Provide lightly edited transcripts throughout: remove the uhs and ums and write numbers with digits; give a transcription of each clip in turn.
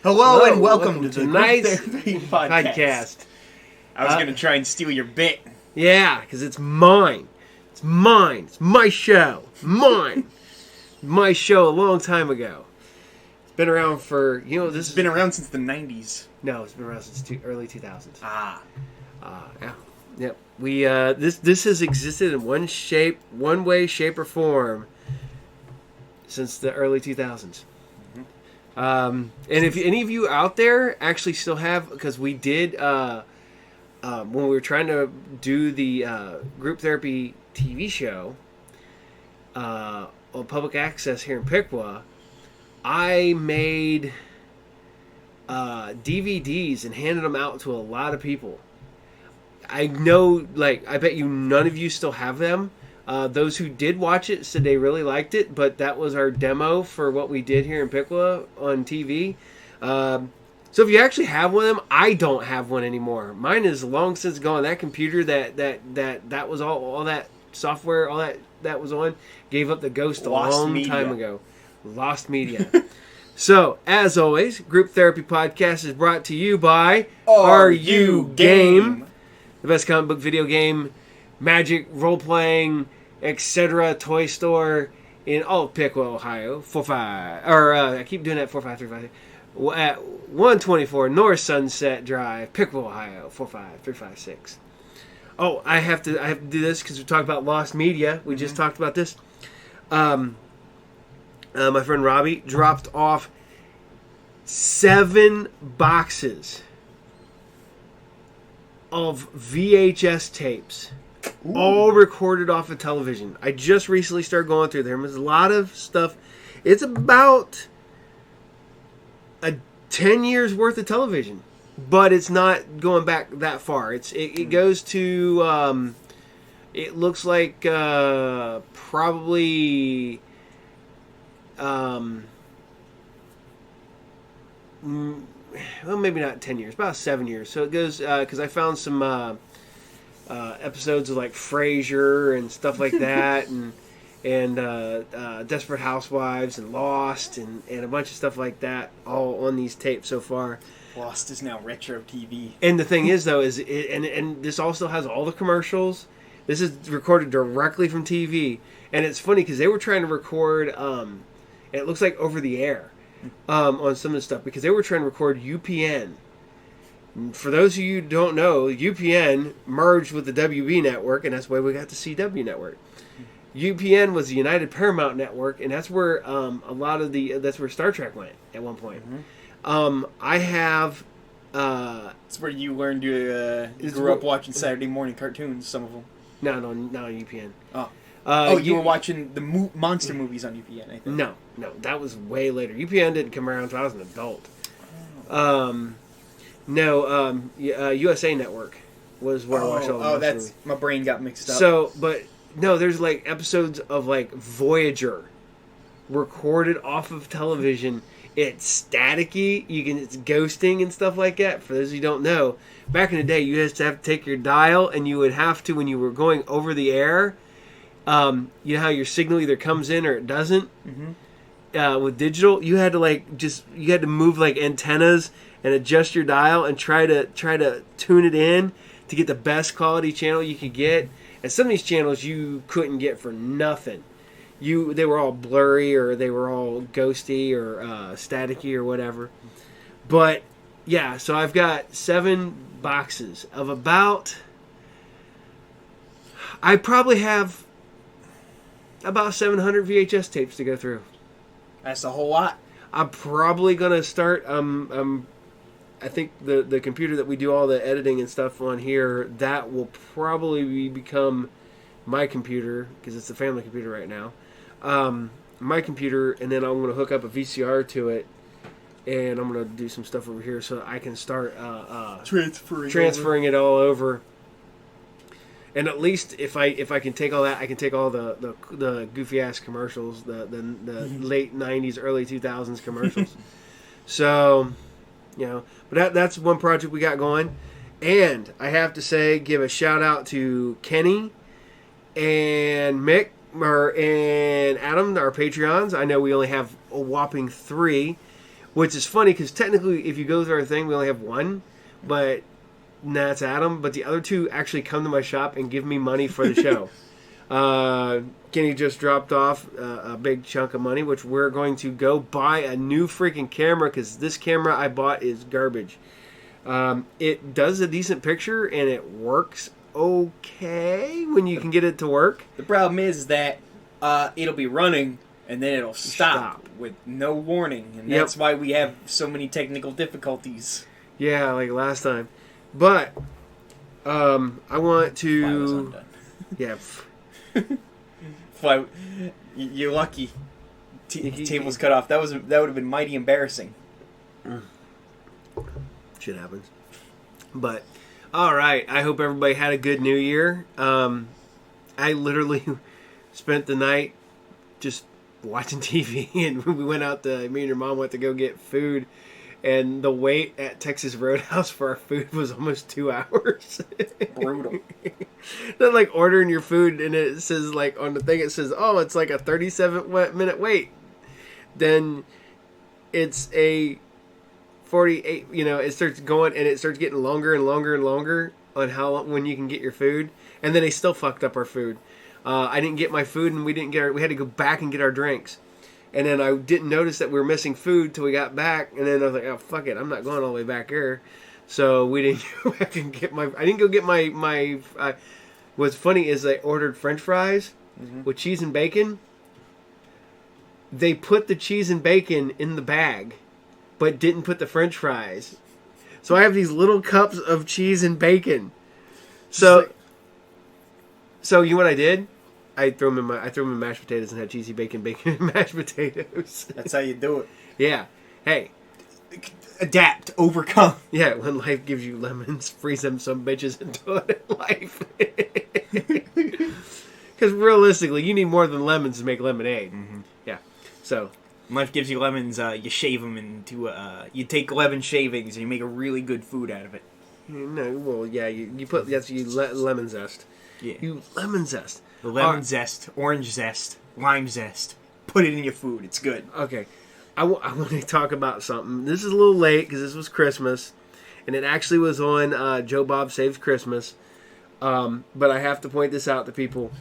Hello and welcome to tonight's Group Therapy podcast. I was going to try and steal your bit. Yeah, because it's mine. It's mine. It's my show. Mine. My show a long time ago. It's been around for, this has been around since the 90s. No, it's been around since early 2000s. Yeah. Yep. We this has existed in one way, shape, or form since the early 2000s. And if any of you out there actually still have, because we did when we were trying to do the group therapy TV show on public access here in Piqua, I made DVDs and handed them out to a lot of people. I know, I bet you none of you still have them. Those who did watch it said they really liked it, but that was our demo for what we did here in Piqua on TV. So if you actually have one of them, I don't have one anymore. Mine is long since gone. That computer that was all that software, all that was on, gave up the ghost a long time ago. Lost media. So, as always, Group Therapy Podcast is brought to you by Are You Game? The best comic book, video game, magic, role-playing, etc. toy store in all of Piqua, Ohio. I keep doing that, 45356. At 124 North Sunset Drive, Piqua, Ohio, 45356. Oh, I have to do this because we talked about lost media. We just talked about this. My friend Robbie dropped off 7 boxes of VHS tapes. Ooh. All recorded off of television. I just recently started going through them. There's a lot of stuff. It's about 10 years worth of television, but it's not going back that far. It goes to it looks like probably well, maybe not 10 years, about 7 years. So it goes because I found some episodes of like Frasier and stuff like that, and Desperate Housewives and Lost and a bunch of stuff like that, all on these tapes so far. Lost is now retro TV. And the thing is, though, and this also has all the commercials. This is recorded directly from TV, and it's funny because they were trying to record, and it looks like over the air on some of the stuff because they were trying to record UPN. For those of you who don't know, UPN merged with the WB network, and that's why we got the CW network. UPN was the United Paramount Network, and that's where that's where Star Trek went at one point. I have. It's where you learned to. You grew up watching Saturday morning cartoons. Some of them. No, not on UPN. You were watching the monster movies on UPN. I think. No, that was way later. UPN didn't come around until I was an adult. USA Network was where I watched all the monster movies. My brain got mixed up. So, but. No, there's episodes of Voyager recorded off of television. It's staticky. It's ghosting and stuff like that. For those who don't know, back in the day, you used to have to take your dial, and you would have to, when you were going over the air, you know how your signal either comes in or it doesn't. With digital, you had to move antennas and adjust your dial and try to tune it in to get the best quality channel you could get. And some of these channels you couldn't get for nothing. They were all blurry or they were all ghosty or staticky or whatever. But yeah, so I've got 7 boxes of about. I probably have about 700 VHS tapes to go through. That's a whole lot. I'm probably gonna start. I think the computer that we do all the editing and stuff on here, that will probably become my computer because it's the family computer right now. My computer, and then I'm going to hook up a VCR to it, and I'm going to do some stuff over here so I can start transferring it all over. And at least if I can take all that, I can take all the goofy ass commercials, the late 90s, early 2000s commercials. So. But that's one project we got going. And I have to say, give a shout out to Kenny and Mick and Adam, our Patreons. I know we only have a whopping 3. Which is funny because technically, if you go through our thing, we only have one, but that's Adam. But the other two actually come to my shop and give me money for the show. Kenny just dropped off a big chunk of money, which we're going to go buy a new freaking camera because this camera I bought is garbage. It does a decent picture and it works okay when you can get it to work. The problem is that it'll be running and then it'll stop with no warning, and that's why we have so many technical difficulties. Yeah, like last time. But I want to. Yeah. You're lucky. Table's cut off. That would have been mighty embarrassing. Shit happens. But all right. I hope everybody had a good New Year. I literally spent the night just watching TV, and we went out to. Me and your mom went to go get food. And the wait at Texas Roadhouse for our food was almost 2 hours. Brutal. They're like ordering your food, and it says like on the thing, it says, "Oh, it's like a 37-minute wait." Then it's a 48. You know, it starts going, and it starts getting longer and longer and longer on how long, when you can get your food. And then they still fucked up our food. I didn't get my food, and we had to go back and get our drinks. And then I didn't notice that we were missing food till we got back. And then I was like, oh, fuck it. I'm not going all the way back here. So we didn't go back and get my... I didn't go get my what's funny is I ordered French fries with cheese and bacon. They put the cheese and bacon in the bag, but didn't put the French fries. So I have these little cups of cheese and bacon. So you know what I did? I threw them in mashed potatoes and had cheesy bacon and mashed potatoes. That's how you do it. Yeah. Hey. Adapt. Overcome. Yeah, when life gives you lemons, freeze them some bitches into it in life. Because realistically, you need more than lemons to make lemonade. Mm-hmm. Yeah. So. When life gives you lemons, you shave them into... you take lemon shavings and you make a really good food out of it. No, well, yeah, you put... lemon zest. Yeah. You lemon zest. The lemon zest, orange zest, lime zest. Put it in your food. It's good. Okay. I want to talk about something. This is a little late because this was Christmas. And it actually was on Joe Bob Saves Christmas. But I have to point this out to people.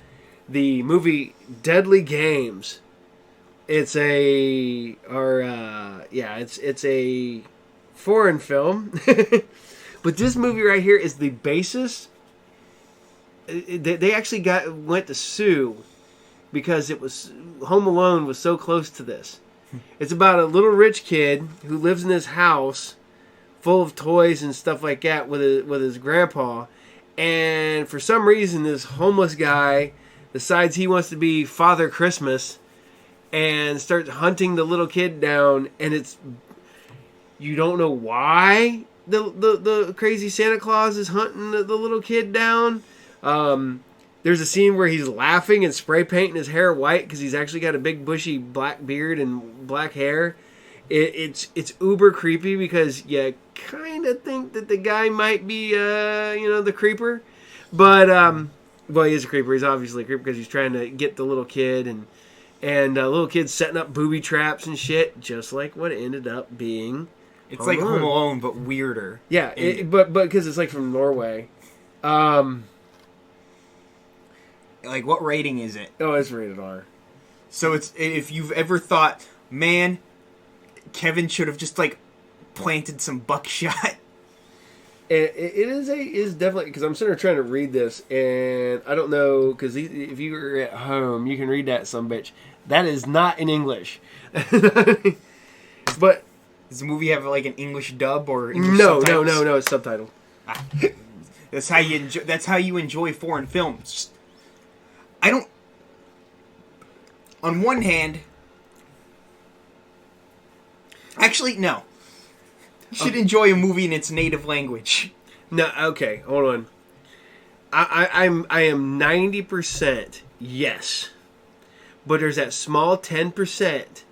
The movie Deadly Games. It's a foreign film. But this movie right here is the basis. They actually went to sue because it was Home Alone was so close to this. It's about a little rich kid who lives in his house full of toys and stuff like that with his grandpa, and for some reason this homeless guy decides he wants to be Father Christmas and starts hunting the little kid down, and you don't know why the crazy Santa Claus is hunting the little kid down. There's a scene where he's laughing and spray painting his hair white because he's actually got a big bushy black beard and black hair. It's uber creepy because you kind of think that the guy might be the creeper, but well, he is a creeper. He's obviously a creeper because he's trying to get the little kid, and little kid's setting up booby traps and shit, just like what it ended up being. It's like Home Alone but weirder. Yeah, but because it's like from Norway. Like, what rating is it? Oh, it's rated R. So it's, if you've ever thought, man, Kevin should have just like planted some buckshot. It is definitely, because I'm sitting there trying to read this, and I don't know, because if you were at home, you can read that sumbitch. That is not in English. But does the movie have like an English dub or English subtitles? No, it's subtitled. That's how you enjoy. That's how you enjoy foreign films. I don't. On one hand, actually, no. You should enjoy a movie in its native language. No, okay, hold on. I am 90% yes, but there's that small 10%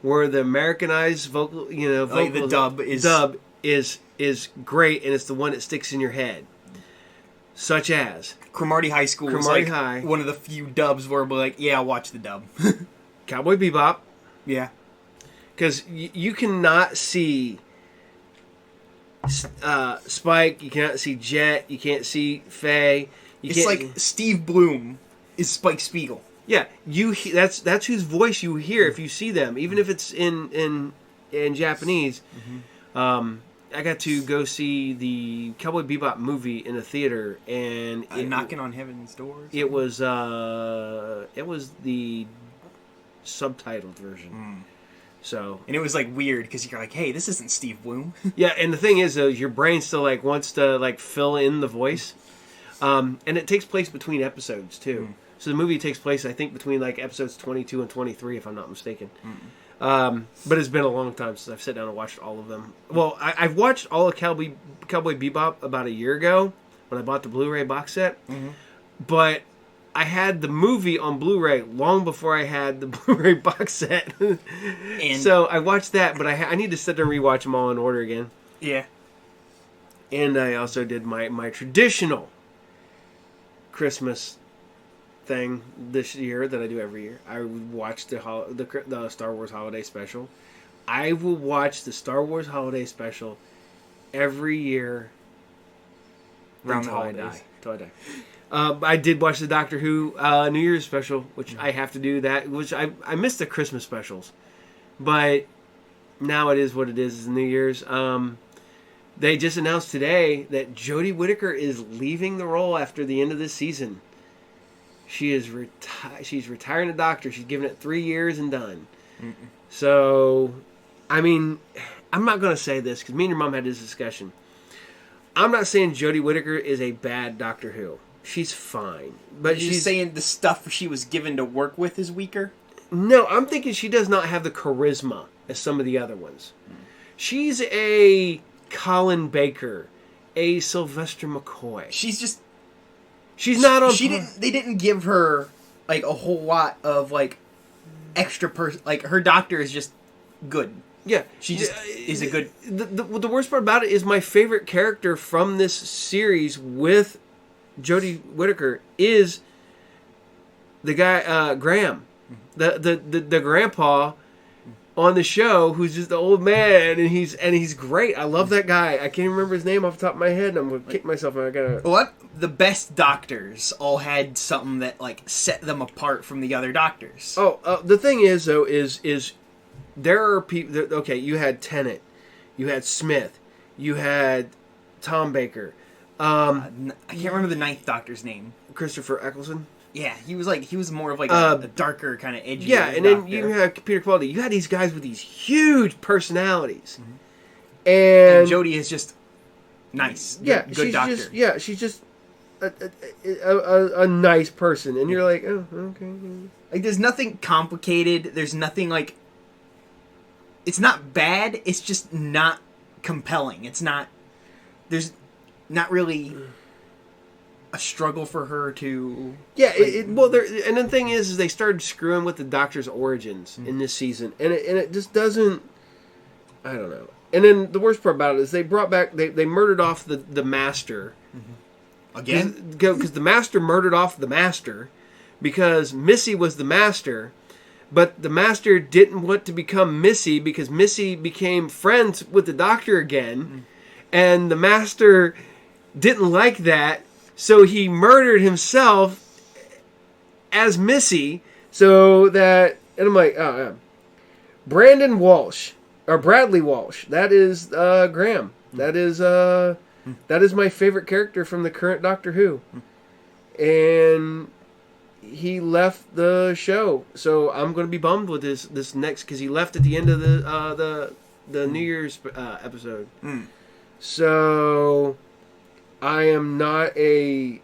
where the Americanized vocal, like the dub is great, and it's the one that sticks in your head. Such as Cromartie High School is like one of the few dubs where we're like, yeah, I'll watch the dub. Cowboy Bebop. Yeah. because you cannot see Spike, you cannot see Jet, you can't see Faye. It's like Steve Bloom is Spike Spiegel. Yeah, that's whose voice you hear if you see them, even if it's in Japanese. Mm-hmm. I got to go see the Cowboy Bebop movie in a theater, and Knocking on Heaven's Door. It was the subtitled version. So, and it was like weird because you're like, hey, this isn't Steve Bloom. Yeah, and the thing is, though, your brain still like wants to like fill in the voice, and it takes place between episodes too. So the movie takes place, I think, between like episodes 22 and 23, if I'm not mistaken. But it's been a long time since I've sat down and watched all of them. Well, I've watched all of Cowboy Bebop about a year ago when I bought the Blu-ray box set. Mm-hmm. But I had the movie on Blu-ray long before I had the Blu-ray box set. So I watched that, but I need to sit there and rewatch them all in order again. Yeah. And I also did my traditional Christmas thing this year that I do every year. I watched the Star Wars Holiday Special. I will watch the Star Wars Holiday Special every year until I die. I did watch the Doctor Who New Year's special, which I have to do that. Which I missed the Christmas specials, but now it is what it is. It's New Year's. They just announced today that Jodie Whittaker is leaving the role after the end of this season. She is she's retiring the Doctor. She's given it 3 years and done. Mm-mm. So, I mean, I'm not going to say this because me and your mom had this discussion. I'm not saying Jodie Whittaker is a bad Doctor Who. She's fine. But she's saying the stuff she was given to work with is weaker? No, I'm thinking she does not have the charisma as some of the other ones. She's a Colin Baker, a Sylvester McCoy. She's not on. They didn't give her like a whole lot of like extra like her doctor is just good. Yeah, she just is a good. The worst part about it is my favorite character from this series with Jodie Whittaker is the guy Graham, the grandpa on the show who's just the old man, and he's great. I love that guy. I can't even remember his name off the top of my head, and I'm gonna kick myself. And I gotta. What? The best doctors all had something that like set them apart from the other doctors. The thing is though is there are people. Okay, you had Tennant, you had Smith, you had Tom Baker. I can't remember the ninth doctor's name. Christopher Eccleston. Yeah, he was more of like a darker kind of edgy. Yeah, and then you had Peter Capaldi. You had these guys with these huge personalities, and Jodie is just nice. Yeah, good doctor. She's just a nice person, and you're like, oh, okay. Like, there's nothing complicated. There's nothing like. It's not bad. It's just not compelling. It's not. There's not really a struggle for her to. Yeah, and the thing is they started screwing with the Doctor's origins in this season, and it just doesn't. I don't know. And then the worst part about it is they brought back they murdered off the Master. Again? Because the Master murdered off the Master because Missy was the Master, but the Master didn't want to become Missy because Missy became friends with the Doctor again, and the Master didn't like that, so he murdered himself as Missy, so that... And I'm like, oh, yeah. Brandon Walsh, or Bradley Walsh, that is Graham. That is my favorite character from the current Doctor Who. And he left the show. So I'm going to be bummed with this next, because he left at the end of the New Year's episode. So I am not the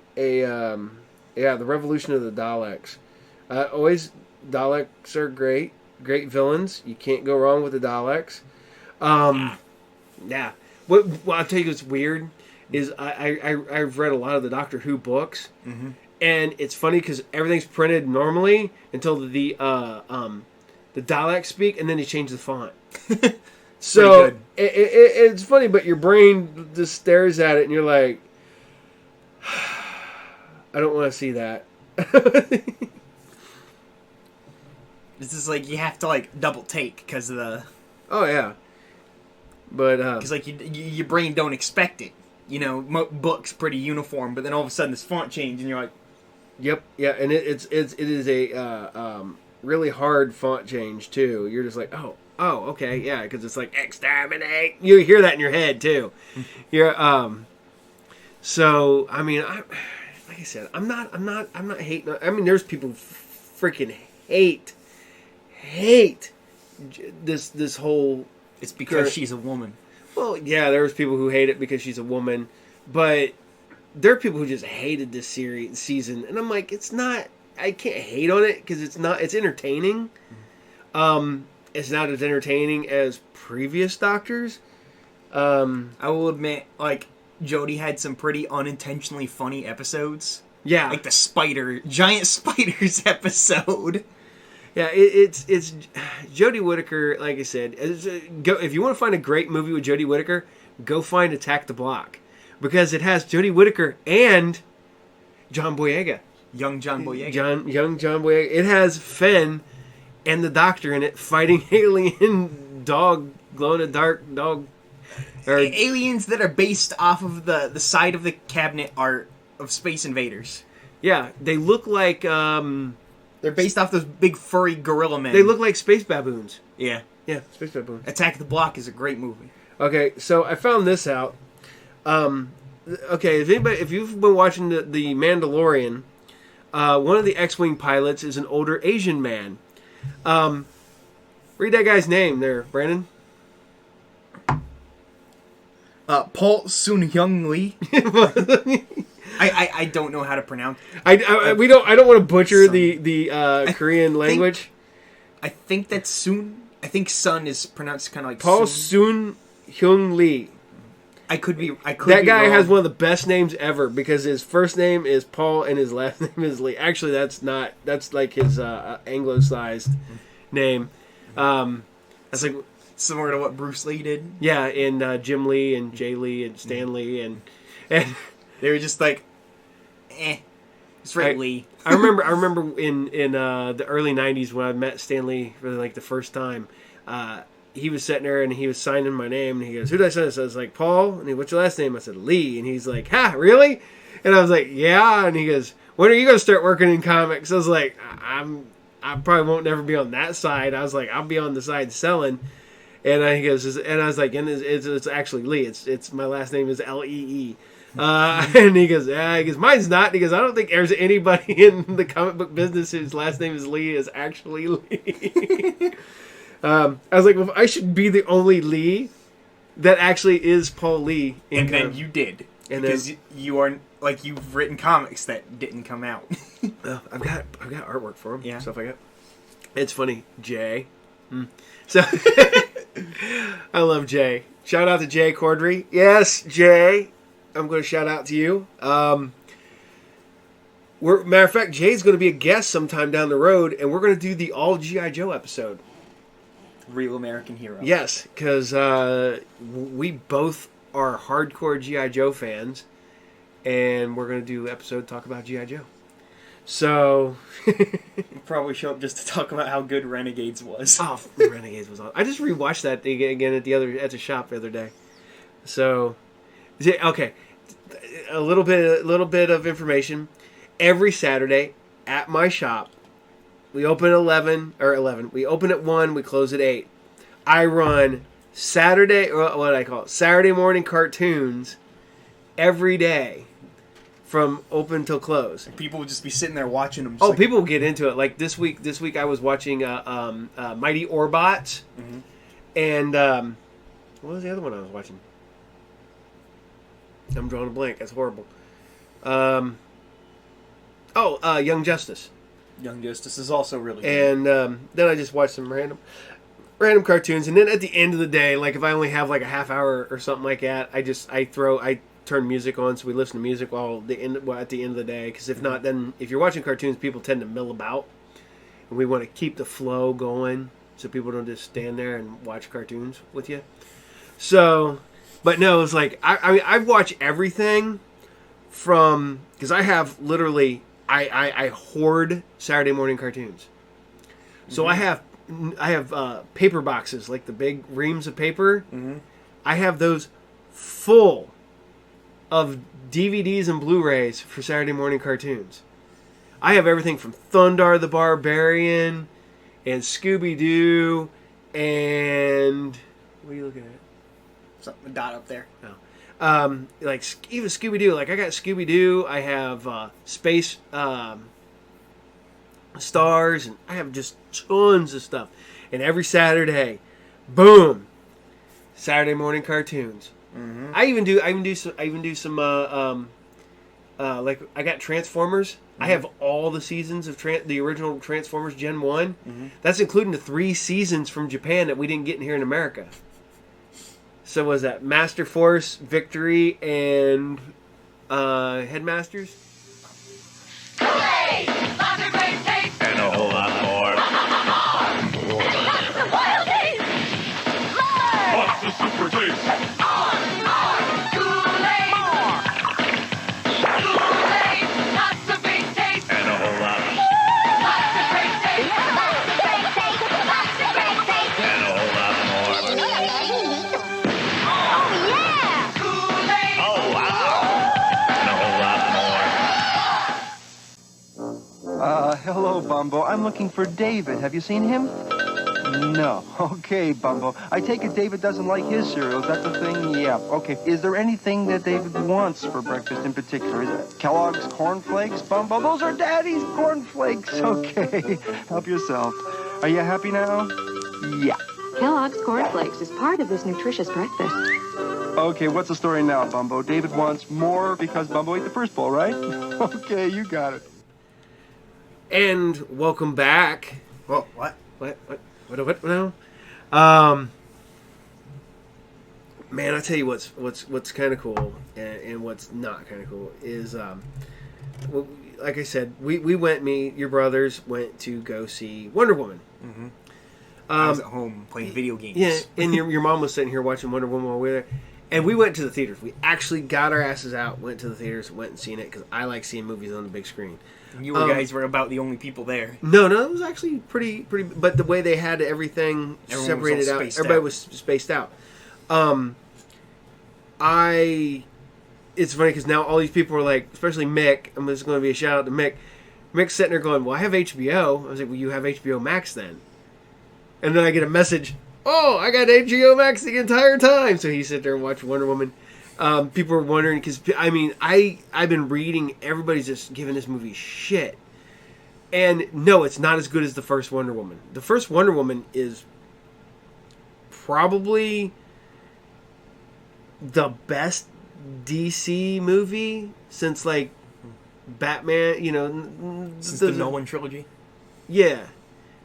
Revolution of the Daleks. Daleks are great villains. You can't go wrong with the Daleks. Yeah. What I'll tell you what's weird is I've read a lot of the Doctor Who books, and it's funny because everything's printed normally until the Daleks speak, and then they change the font. So it's funny, but your brain just stares at it, and you're like, I don't want to see that. This is like you have to like double take because of the. Oh yeah. But Because like your brain don't expect it. You know, books pretty uniform, but then all of a sudden this font change, and you're like, yep, yeah, and it is a really hard font change too. You're just like, oh, okay, yeah, because it's like exterminate. You hear that in your head too. You're So I mean, like I said, I'm not hating. I mean, there's people freaking hate this whole. it's because she's a woman. Well, yeah, there's people who hate it because she's a woman, but there are people who just hated this season, and I'm like, it's not. I can't hate on it because it's not. It's entertaining. It's not as entertaining as previous Doctors. I will admit, like, Jodie had some pretty unintentionally funny episodes. Yeah, Like the giant spiders episode. yeah. It's Jodie Whittaker. Like I said, if you want to find a great movie with Jodie Whittaker, go find Attack the Block, because it has Jodie Whittaker and John Boyega. Young John Boyega. Young John Boyega. It has Fenn and the Doctor in it fighting alien dog, glow-in-the-dark dog. Aliens that are based off of the side of the cabinet art of Space Invaders. Yeah, they look like They're based off those big furry gorilla men. they look like space baboons. Yeah. Yeah, space baboons. Attack the Block is a great movie. Okay, so I found this out. Okay, if you've been watching the Mandalorian, one of the X-wing pilots is an older Asian man. Read that guy's name there, Brandon. Paul Sun-Hyung Lee. I don't know how to pronounce. I don't want to butcher the Korean language. I think that's Sun. I think Sun is pronounced kind of like Paul Sun. Sun-Hyung Lee. I could be. That guy wrong. has one of the best names ever because his first name is Paul and his last name is Lee. Actually, that's like his anglicized name. That's like similar to what Bruce Lee did. Yeah, and Jim Lee and Jay Lee and Stan Lee and they were just like, it's right, Lee. I remember in the early '90s when I met Stan Lee for like the first time. He was sitting there and he was signing my name and he goes, "Who did I sign this?" I was like, "Paul." And he, "What's your last name?" I said, "Lee." And he's like, "Ha, really?" And I was like, "Yeah." And he goes, "When are you gonna start working in comics?" I was like, I probably won't never be on that side. I was like, I'll be on the side selling. And he goes, and I was like, and it's actually Lee. It's my last name is Lee. And he goes, yeah. He goes, mine's not. He goes, I don't think there's anybody in the comic book business whose last name is Lee is actually Lee. I was like, well, I should be the only Lee that actually is Paul Lee. And then you did, and because then, you are like you've written comics that didn't come out. I've got artwork for him. Yeah, stuff like that. It's funny, Jay. So I love Jay. Shout out to Jay Cordry. Yes, Jay. I'm going to shout out to you. Matter of fact, Jay's going to be a guest sometime down the road, and we're going to do the all G.I. Joe episode. Real American Hero. Yes, because we both are hardcore G.I. Joe fans, and we're going to do an episode talk about G.I. Joe. So we'll probably show up just to talk about how good Renegades was. Oh, Renegades was awesome. I just rewatched that again at the shop the other day. So, okay, a little bit of information. Every Saturday at my shop, we open at 11. We open at 1. We close at 8. I run Saturday morning cartoons every day. From open till close. People would just be sitting there watching them. Oh, people will get into it. Like this week I was watching Mighty Orbots. Mm-hmm. And what was the other one I was watching? I'm drawing a blank. That's horrible. Young Justice. Young Justice is also really good. And then I just watched some random cartoons. And then at the end of the day, like if I only have like a half hour or something like that, I turn music on, so we listen to music at the end of the day, because if not, then if you're watching cartoons, people tend to mill about, and we want to keep the flow going so people don't just stand there and watch cartoons with you. So, but no, it's like I mean I've watched everything from, because I have literally I hoard Saturday morning cartoons, so I have I have paper boxes, like the big reams of paper. Mm-hmm. I have those full of DVDs and Blu-rays for Saturday morning cartoons. I have everything from Thundar the Barbarian and Scooby-Doo and... What are you looking at? Something, a dot up there. Like even Scooby-Doo. Like I got Scooby-Doo. I have Space Stars, and I have just tons of stuff. And every Saturday, boom, Saturday morning cartoons. Mm-hmm. I even do some like I got Transformers. Mm-hmm. I have all the seasons of the original Transformers Gen 1. Mm-hmm. That's including the 3 seasons from Japan that we didn't get in here in America. So was that Master Force, Victory, and Headmasters? Hooray! Lots of great taste! And a whole lot more. Lots of wild taste! More! What's the super taste? Kool-Aid! Kool-Aid! Lots of big taste! And a whole lot. Lots of great taste! Lots of great taste! Lots of great taste! And a whole lot more. Kool-Aid! Oh, wow. And a whole lot Hello, Bumbo. I'm looking for David. Have you seen him? No. Okay, Bumbo. I take it David doesn't like his cereals. That's the thing? Yeah. Okay. Is there anything that David wants for breakfast in particular? Is it Kellogg's Corn Flakes, Bumbo? Those are Daddy's Corn Flakes. Okay. Help yourself. Are you happy now? Yeah. Kellogg's Corn Flakes is part of this nutritious breakfast. Okay, what's the story now, Bumbo? David wants more because Bumbo ate the first bowl, right? Okay, you got it. And welcome back. Whoa, what? What now? Man, I tell you what's kind of cool and what's not kind of cool is, like I said, we went. Your brothers went to go see Wonder Woman. Mm-hmm. I was at home playing video games. Yeah, and your mom was sitting here watching Wonder Woman while we were there. And we went to the theaters. We actually got our asses out, went to the theaters, went and seen it because I like seeing movies on the big screen. You guys were about the only people there. No, it was actually pretty. But the way they had everything separated out, everybody was spaced out. It's funny because now all these people are like, especially Mick. I'm just going to be a shout out to Mick. Mick's sitting there going, "Well, I have HBO." I was like, "Well, you have HBO Max then." And then I get a message, "Oh, I got HBO Max the entire time." So he sat there and watched Wonder Woman. People were wondering because I've been reading. Everybody's just giving this movie shit, and no, it's not as good as the first Wonder Woman. The first Wonder Woman is probably the best DC movie since like Batman. Since the Nolan trilogy. Yeah.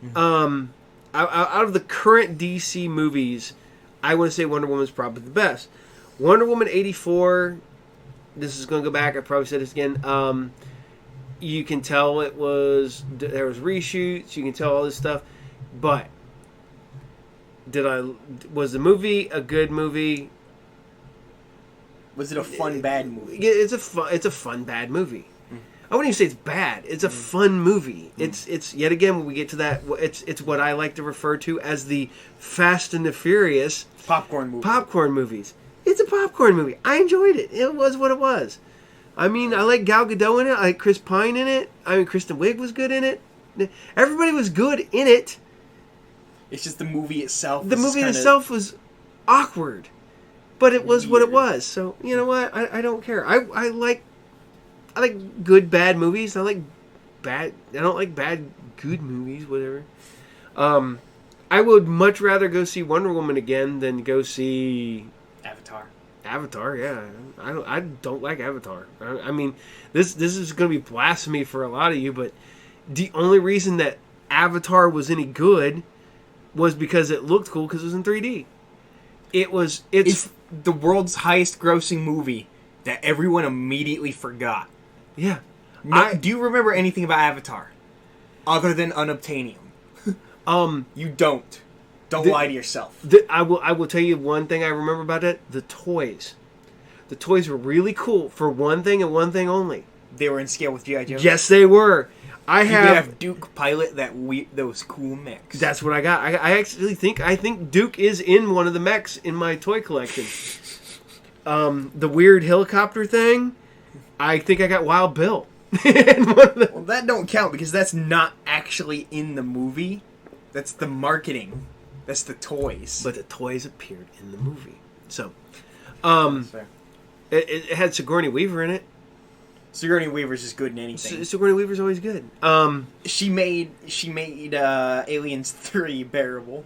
Mm-hmm. Out of the current DC movies, I want to say Wonder Woman is probably the best. Wonder Woman 84, this is going to go back, I probably said this again, you can tell there was reshoots, you can tell all this stuff, but was the movie a good movie? Was it a fun, bad movie? Yeah, it's a fun, bad movie. I wouldn't even say it's bad. It's a fun movie. It's yet again when we get to that. It's what I like to refer to as the Fast and the Furious popcorn movies. It's a popcorn movie. I enjoyed it. It was what it was. I mean, I like Gal Gadot in it. I like Chris Pine in it. I mean, Kristen Wiig was good in it. Everybody was good in it. It's just the movie itself. The movie itself was awkward, but it was what it was. So you know what? I don't care. I like good bad movies. I don't like bad good movies. Whatever. I would much rather go see Wonder Woman again than go see Avatar. Yeah, I don't like Avatar. I mean, this is going to be blasphemy for a lot of you, but the only reason that Avatar was any good was because it looked cool because it was in 3D. It's the world's highest grossing movie that everyone immediately forgot. Yeah. Do you remember anything about Avatar other than unobtainium? You don't. Don't lie to yourself. I will tell you one thing I remember about it. The toys. The toys were really cool for one thing and one thing only. They were in scale with G.I. Joe. Yes, they were. I You could have. have Duke pilot those cool mechs. That's what I got. I actually think Duke is in one of the mechs in my toy collection. The weird helicopter thing. I think I got Wild Bill. In one of the- Well, that don't count because that's not actually in the movie. That's the marketing. That's the toys. But the toys appeared in the movie. So, That's fair. it had Sigourney Weaver in it. Sigourney Weaver's just good in anything. Sigourney Weaver's always good. She made Aliens 3 bearable.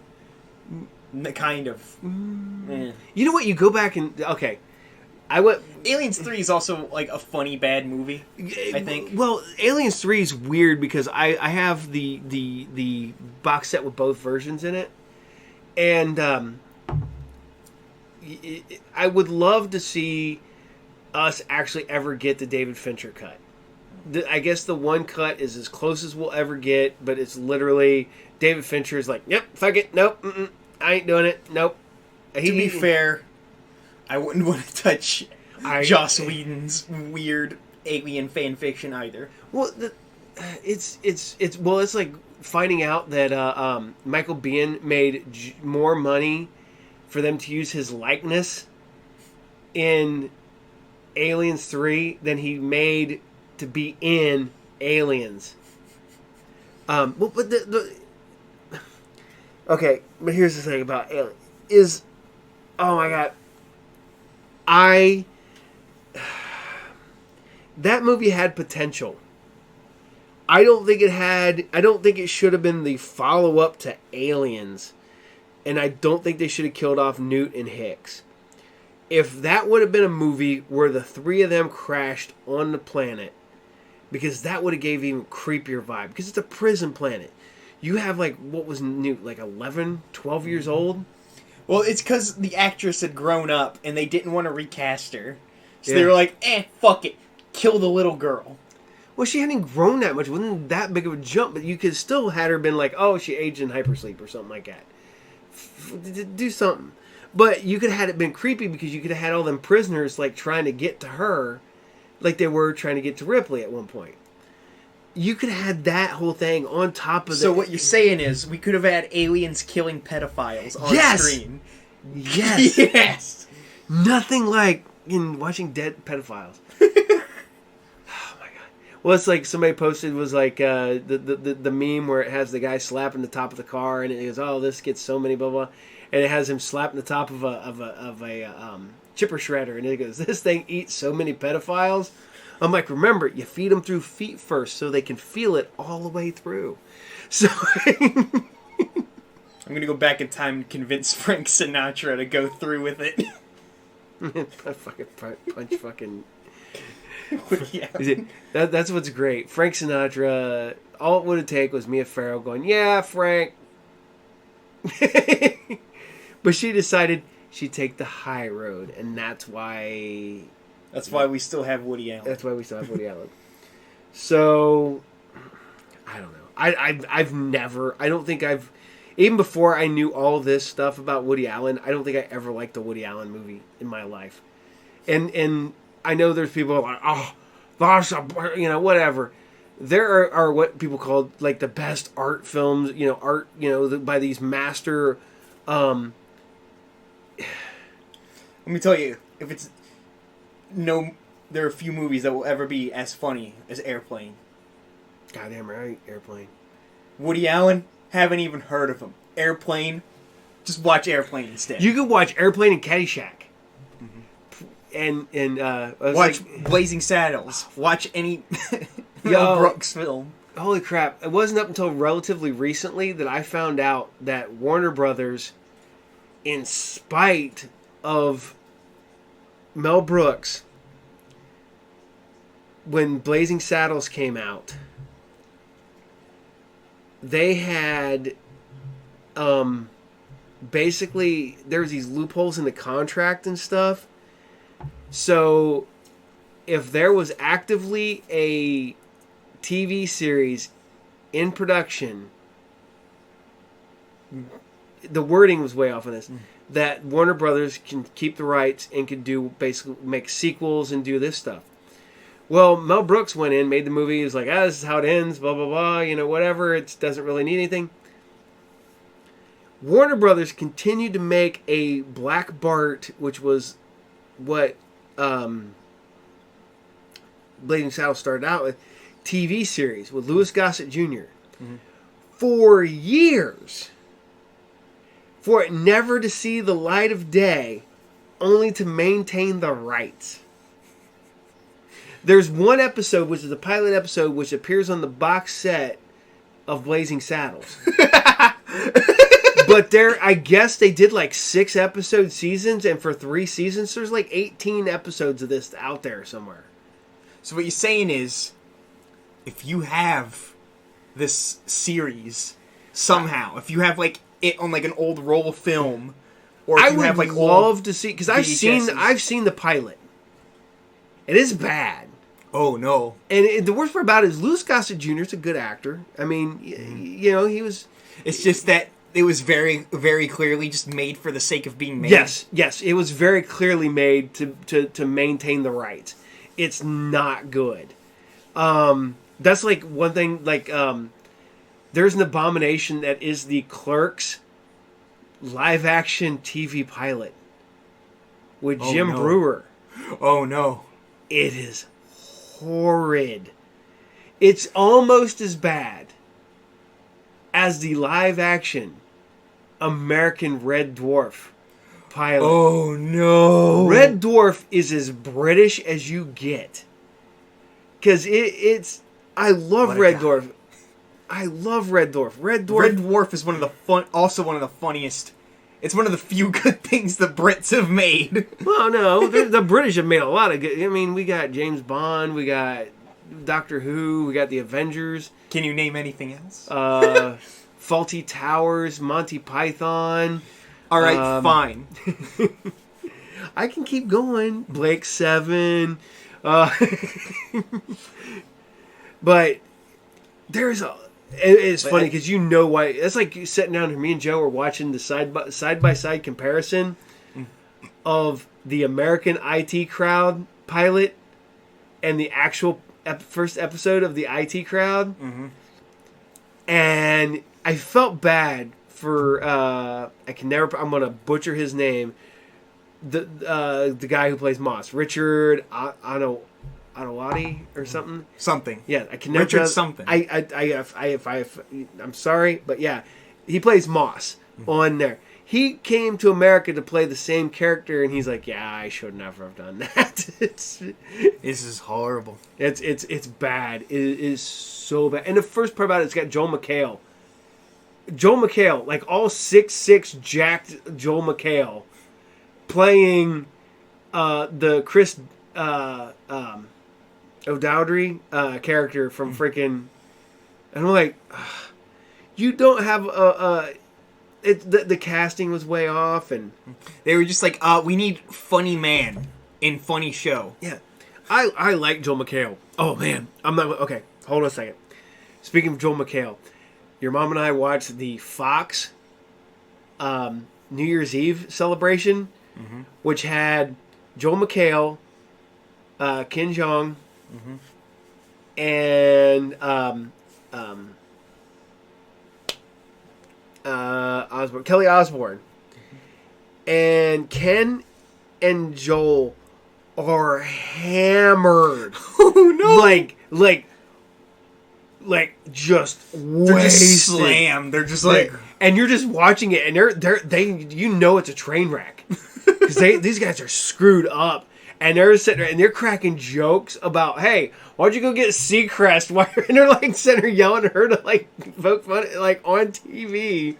Kind of. Eh. You know what? You go back and okay. I went. Aliens 3 is also like a funny bad movie, I think. Well, Aliens 3 is weird because I have the box set with both versions in it, and I would love to see us actually ever get the David Fincher cut. I guess the one cut is as close as we'll ever get, but it's literally David Fincher is like, "Yep, fuck it, nope, I ain't doing it, nope." To be fair, I wouldn't want to touch Joss Whedon's weird alien fan fiction either. Well, it's like finding out that Michael Biehn made more money for them to use his likeness in Aliens 3 than he made to be in Aliens. Okay, but here's the thing about Aliens oh my god, that movie had potential. I don't think it should have been the follow-up to Aliens. And I don't think they should have killed off Newt and Hicks. If that would have been a movie where the three of them crashed on the planet, because that would have gave even creepier vibe. Because it's a prison planet. You have what was Newt, 11, 12 years old? Well, it's because the actress had grown up and they didn't want to recast her. So Yeah. they were like, fuck it. Kill the little girl. Well, she hadn't grown that much. It wasn't that big of a jump, but you could still had her been like, oh, she aged in hypersleep or something like that. Do something. But you could have had it been creepy because you could have had all them prisoners trying to get to her like they were trying to get to Ripley at one point. You could have had that whole thing on top of So what you're saying is we could have had aliens killing pedophiles on Yes! screen. Yes! Yes! Nothing like in watching dead pedophiles. Oh my god! Well, it's like somebody posted was the meme where it has the guy slapping the top of the car and it goes, "Oh, this gets so many blah blah," and it has him slapping the top of a chipper shredder, and it goes, "This thing eats so many pedophiles." I'm like, remember, you feed them through feet first so they can feel it all the way through. So I'm going to go back in time and convince Frank Sinatra to go through with it. I fucking punch fucking. Yeah. That's what's great. Frank Sinatra. All it would take was Mia Farrow going, "Yeah, Frank," but she decided she'd take the high road, and that's why. That's why we still have Woody Allen. That's why we still have Woody Allen. So, I don't know. I've never. I don't think I've. Even before I knew all this stuff about Woody Allen, I don't think I ever liked a Woody Allen movie in my life. And I know there's people like, oh, that's whatever. There are what people call the best art films, by these master. Let me tell you, there are a few movies that will ever be as funny as Airplane. Goddamn right, Airplane. Woody Allen, haven't even heard of him. Airplane, just watch Airplane instead. You could watch Airplane and Caddyshack. And watch Blazing Saddles. Watch any Yo. Mel Brooks film. Holy crap. It wasn't up until relatively recently that I found out that Warner Brothers, in spite of Mel Brooks, when Blazing Saddles came out, they had basically there was these loopholes in the contract and stuff. So if there was actively a TV series in production, the wording was way off on this, that Warner Brothers can keep the rights and can do basically make sequels and do this stuff. Well, Mel Brooks went in, made the movie. He was like, this is how it ends, blah, blah, blah, whatever. It doesn't really need anything. Warner Brothers continued to make a Black Bart, which was what Blazing Saddles started out with, TV series with Louis Gossett Jr. For years. For it never to see the light of day, only to maintain the rights. There's one episode, which is the pilot episode, which appears on the box set of Blazing Saddles. But I guess they did like 6 episode seasons, and for 3 seasons, there's like 18 episodes of this out there somewhere. So what you're saying is, if you have this series somehow, if you have like it on like an old roll of film, or if I you would have like love to see, because VHSs. I've seen the pilot. It is bad. Oh no! And the worst part about it is Louis Gossett Jr. is a good actor. I mean, he was. It's just that it was very, very clearly just made for the sake of being made. Yes, it was very clearly made to maintain the rights. It's not good. That's like one thing. Like, there's an abomination that is the Clerks live action TV pilot with Jim no. Brewer. Oh no! It is horrid. It's almost as bad as the live action American Red Dwarf pilot. Oh no! Red Dwarf is as British as you get. Because it's... I love What a Red guy. Dwarf. I love Red Dwarf. Red Dwarf... Red Dwarf is one of the funniest. It's one of the few good things the Brits have made. Well, no, the British have made a lot of good... I mean, we got James Bond, we got Doctor Who, we got the Avengers. Can you name anything else? Faulty Towers, Monty Python. All right, fine. I can keep going. Blake 7. But there's a... It's funny because you know why. It's like you sitting down here, me and Joe are watching the side by side comparison of the American IT Crowd pilot and the actual first episode of the IT Crowd. And I felt bad for I'm gonna butcher his name. The guy who plays Moss, Richard Anawati or something. Something. Yeah, I can never Richard pronounce- something. I'm sorry, but yeah, he plays Moss on there. He came to America to play the same character, and he's like, "Yeah, I should never have done that." This is horrible. It's bad. It is so bad. And the first part about it's got Joel McHale. Joel McHale, like all 6'6" jacked Joel McHale, playing the Chris O'Dowdry character from freaking, and I'm like, you don't have the casting was way off, and They were just like, we need funny man in funny show. yeah, I like Joel McHale. Oh man, I'm not okay. Hold on a second. Speaking of Joel McHale, your mom and I watched the Fox New Year's Eve celebration, which had Joel McHale, Ken Jeong, and Kelly Osbourne. And Ken and Joel are hammered. Oh no! Like just They're wasted. just slammed. They're just like, And you're just watching it, and they you know it's a train wreck because these guys are screwed up, and they're sitting there and they're cracking jokes about, hey, why'd you go get Seacrest? And they're like sitting there yelling at her to like poke fun like on TV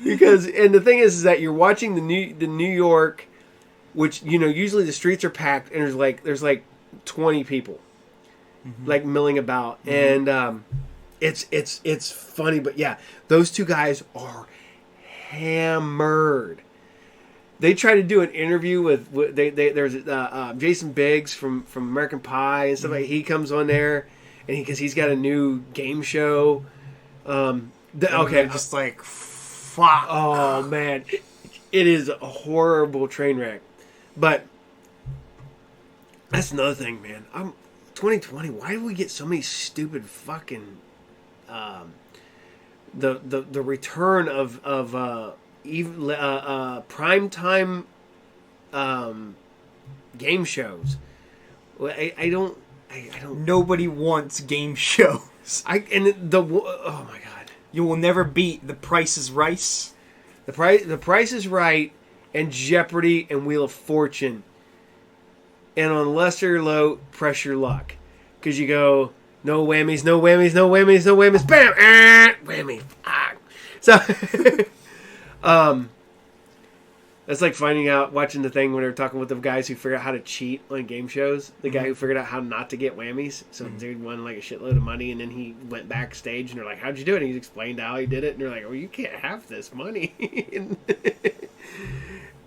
because and the thing is that you're watching the New York, which usually the streets are packed and there's like 20 people like milling about and it's funny, but yeah, those two guys are hammered. They try to do an interview with there's Jason Biggs from American Pie and stuff like. He comes on there, and because he's got a new game show. they're just like, fuck. Oh man, it is a horrible train wreck. But that's another thing, man. 2020. Why do we get so many stupid fucking the return of primetime game shows? Well, I don't. Nobody wants game shows. Oh my god. You will never beat The Price is Right. The Price is Right, and Jeopardy, and Wheel of Fortune. And on lesser low, Press Your Luck. Because you go, no whammies, no whammies, no whammies, no whammies, bam! Whammy. Ah. So, that's like watching the thing when they were talking with the guys who figured out how to cheat on game shows. The guy who figured out how not to get whammies. So the dude won like a shitload of money, and then he went backstage, and they're like, "How'd you do it?" And he explained how he did it, and they're like, "Oh, you can't have this money."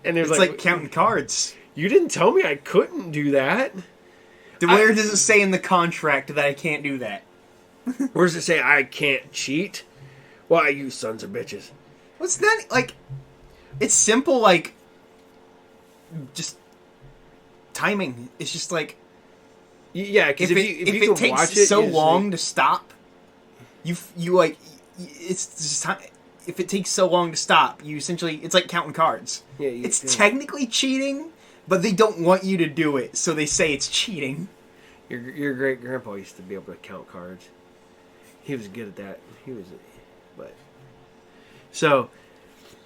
and there's It's like counting cards. You didn't tell me I couldn't do that. Where does it say in the contract that I can't do that? Where does it say I can't cheat? Why, you sons of bitches. What's that? Like, it's simple, like, just timing. It's just like, Yeah, because if if you it can takes watch it so you just long to stop, you like, it's just time. If it takes so long to stop, you essentially, it's like counting cards. Yeah, It's technically cheating, but they don't want you to do it, so they say it's cheating. Your great grandpa used to be able to count cards. He was good at that. So,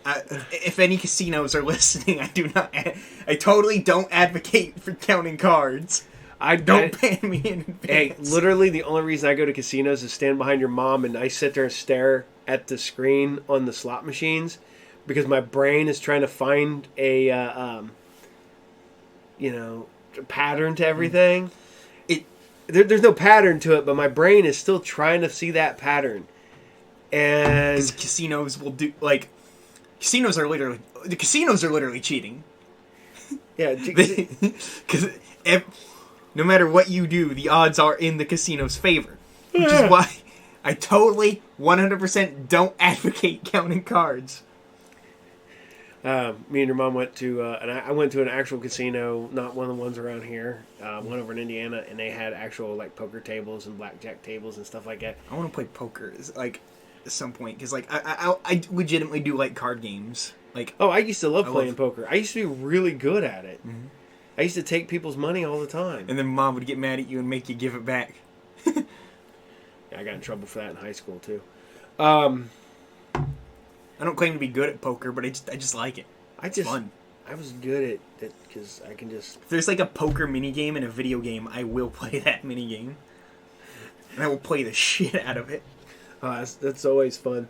If any casinos are listening, I totally don't advocate for counting cards. Don't pay me in advance. Hey, literally the only reason I go to casinos is stand behind your mom and I sit there and stare at the screen on the slot machines because my brain is trying to find a pattern to everything. There's no pattern to it, but my brain is still trying to see that pattern. And Because casinos will do, like, casinos are literally cheating. yeah, Because no matter what you do, the odds are in the casino's favor. Which is why I totally, 100% don't advocate counting cards. me and your mom went to, and I went to an actual casino, not one of the ones around here, one over in Indiana, and they had actual, like, poker tables and blackjack tables and stuff like that. I want to play poker, like, at some point, because, like, I legitimately do like card games. Like, Oh, I used to love playing poker. I used to be really good at it. Mm-hmm. I used to take people's money all the time. and then mom would get mad at you and make you give it back. Yeah, I got in trouble for that in high school, too. I I don't claim to be good at poker, but I just like it. It's fun. I was good at it because I can just... If there's like a poker minigame in a video game, I will play that minigame. And I will play the shit out of it. That's always fun.